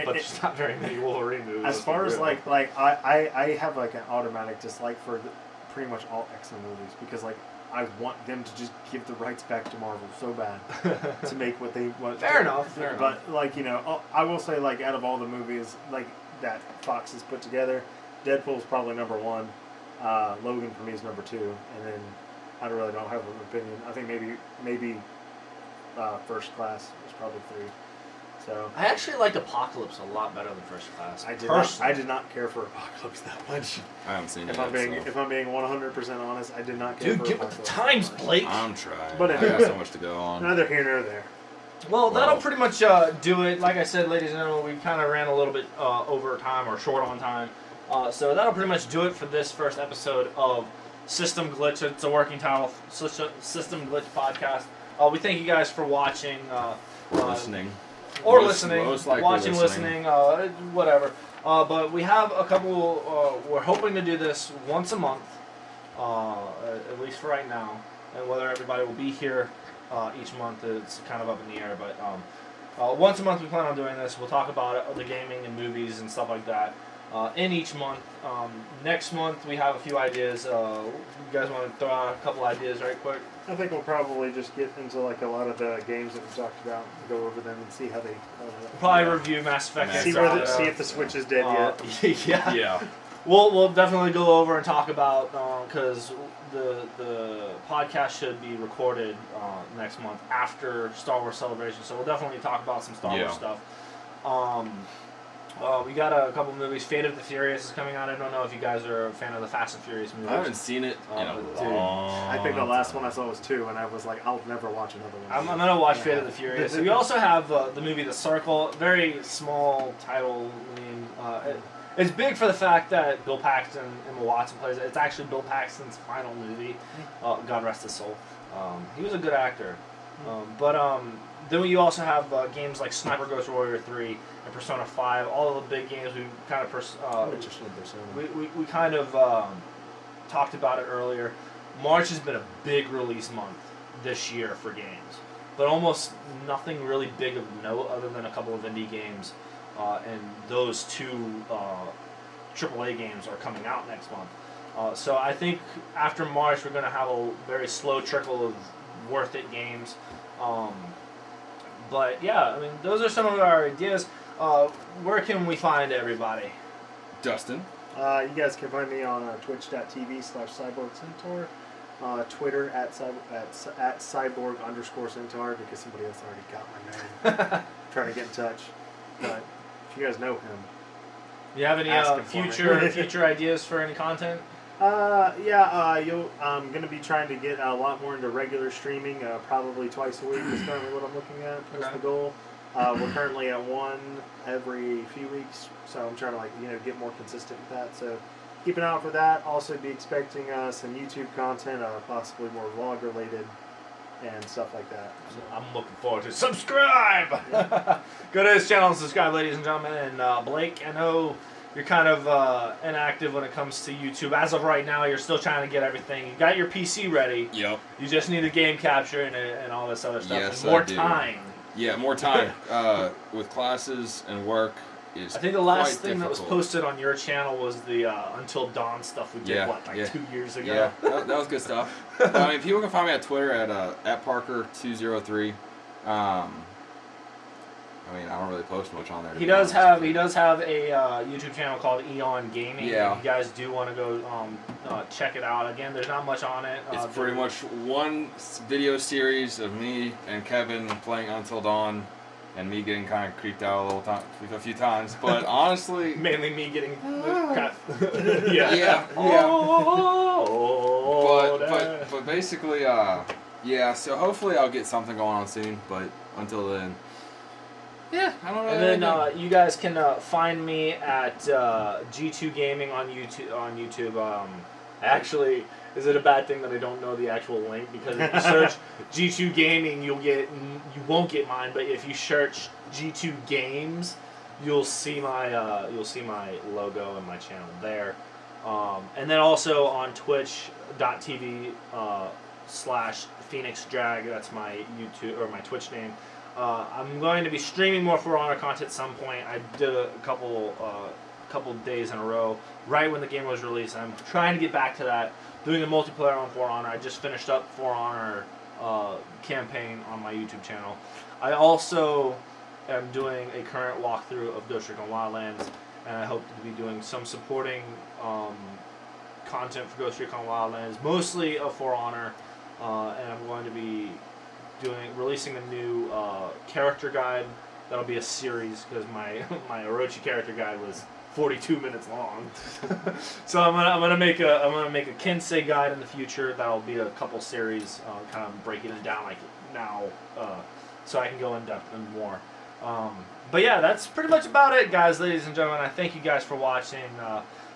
But there's not very many Wolverine movies.
As far as like I have like an automatic dislike for pretty much all X-Men movies because like I want them to just give the rights back to Marvel so bad to make what they want.
Fair enough.
But like I will say like out of all the movies like that Fox has put together, Deadpool's probably number one. Logan for me is number two, and then I really don't have an opinion. I think maybe First Class is probably three. So
I actually liked Apocalypse a lot better than First Class.
I did not care for Apocalypse that much.
I haven't seen it.
If I'm being 100% honest, I did not care.
Dude, get with the times, Blake.
I'm trying.
But
I got so much to go on.
Neither here nor there.
Well, that'll pretty much do it. Like I said, ladies and gentlemen, we kind of ran a little bit over time or short on time. So that'll pretty much do it for this first episode of System Glitch. It's a working title, System Glitch Podcast. We thank you guys for watching.
Listening.
Or listening.
Most likely
watching, listening, whatever. But we have a couple, we're hoping to do this once a month, at least for right now. And whether everybody will be here each month is kind of up in the air. But once a month we plan on doing this. We'll talk about the gaming and movies and stuff like that. In each month. Next month we have a few ideas. You guys want to throw out a couple ideas right quick?
I think we'll probably just get into like a lot of the games that we talked about, and go over them and see how they.
Probably review Mass Effect.
See if the Switch is dead
yet. Yeah. We'll definitely go over and talk about because the podcast should be recorded next month after Star Wars Celebration, so we'll definitely talk about some Star Wars stuff. We got a couple movies. Fate of the Furious is coming out. I don't know if you guys are a fan of the Fast and Furious movies.
I haven't seen it in a long
I think the last one I saw was 2, and I was like, I'll never watch another one.
I'm going to watch Fate of the Furious. We also have the movie The Circle. Very small title name. It's big for the fact that Bill Paxton and Emma Watson plays it. It's actually Bill Paxton's final movie. God rest his soul. He was a good actor. Then you also have games like Sniper Ghost Warrior 3 and Persona 5. All of the big games we kind of we kind of talked about it earlier. March has been a big release month this year for games, but almost nothing really big of note other than a couple of indie games, and those two AAA games are coming out next month. So I think after March we're going to have a very slow trickle of worth it games. But yeah, I mean, those are some of our ideas. Where can we find everybody?
Dustin.
You guys can find me on twitch.tv/cyborgcentaur, Twitter at cyborg_centaur because somebody else already got my name. Trying to get in touch. But if you guys know him.
You have any future ideas for any content?
I'm going to be trying to get a lot more into regular streaming, probably twice a week is currently what I'm looking at. That's the goal. We're currently at one every few weeks, so I'm trying to get more consistent with that. So keep an eye out for that. Also, be expecting some YouTube content, possibly more vlog related and stuff like that. So.
I'm looking forward to subscribe. Go to his channel and subscribe, ladies and gentlemen. And Blake, I know you're kind of inactive when it comes to YouTube. As of right now, you're still trying to get everything. You got your PC ready.
Yep.
You just need a game capture and all this other stuff.
Yes,
and more
I do.
time.
Yeah, more time with classes and work. Is
I think the last
quite
thing that was
difficult.
posted on your channel was the Until Dawn stuff we did, 2 years ago?
Yeah, that was good stuff. I mean, people can find me on Twitter at Parker203. I mean, I don't really post much on there.
He does have a YouTube channel called Eon Gaming.
Yeah.
If you guys do want to go check it out. Again, there's not much on it.
It's pretty much one video series of me and Kevin playing Until Dawn, and me getting kind of creeped out a few times. But honestly,
mainly me getting
yeah.
Oh,
But basically, yeah. So hopefully I'll get something going on soon. But until then. Yeah, I don't know.
And then you guys can find me at G2 Gaming on YouTube. Actually, is it a bad thing that I don't know the actual link? Because if you search G2 Gaming, you won't get mine. But if you search G2 Games, you'll see my logo and my channel there. And then also on Twitch.tv /Phoenix Drag. That's my YouTube or my Twitch name. I'm going to be streaming more For Honor content at some point. I did a couple days in a row right when the game was released. I'm trying to get back to that, doing the multiplayer on For Honor. I just finished up For Honor campaign on my YouTube channel. I also am doing a current walkthrough of Ghost Recon Wildlands, and I hope to be doing some supporting content for Ghost Recon Wildlands, mostly of For Honor, and I'm going to be releasing a new character guide. That'll be a series because my Orochi character guide was 42 minutes long. So I'm gonna make a Kensei guide in the future. That'll be a couple series, kind of breaking it down like now, so I can go in depth and more. But yeah, that's pretty much about it, guys, ladies and gentlemen. I thank you guys for watching.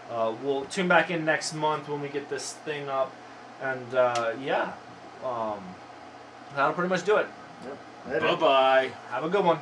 We'll tune back in next month when we get this thing up, and yeah. That'll pretty much do it.
Yep.
Bye-bye.
Have a good one.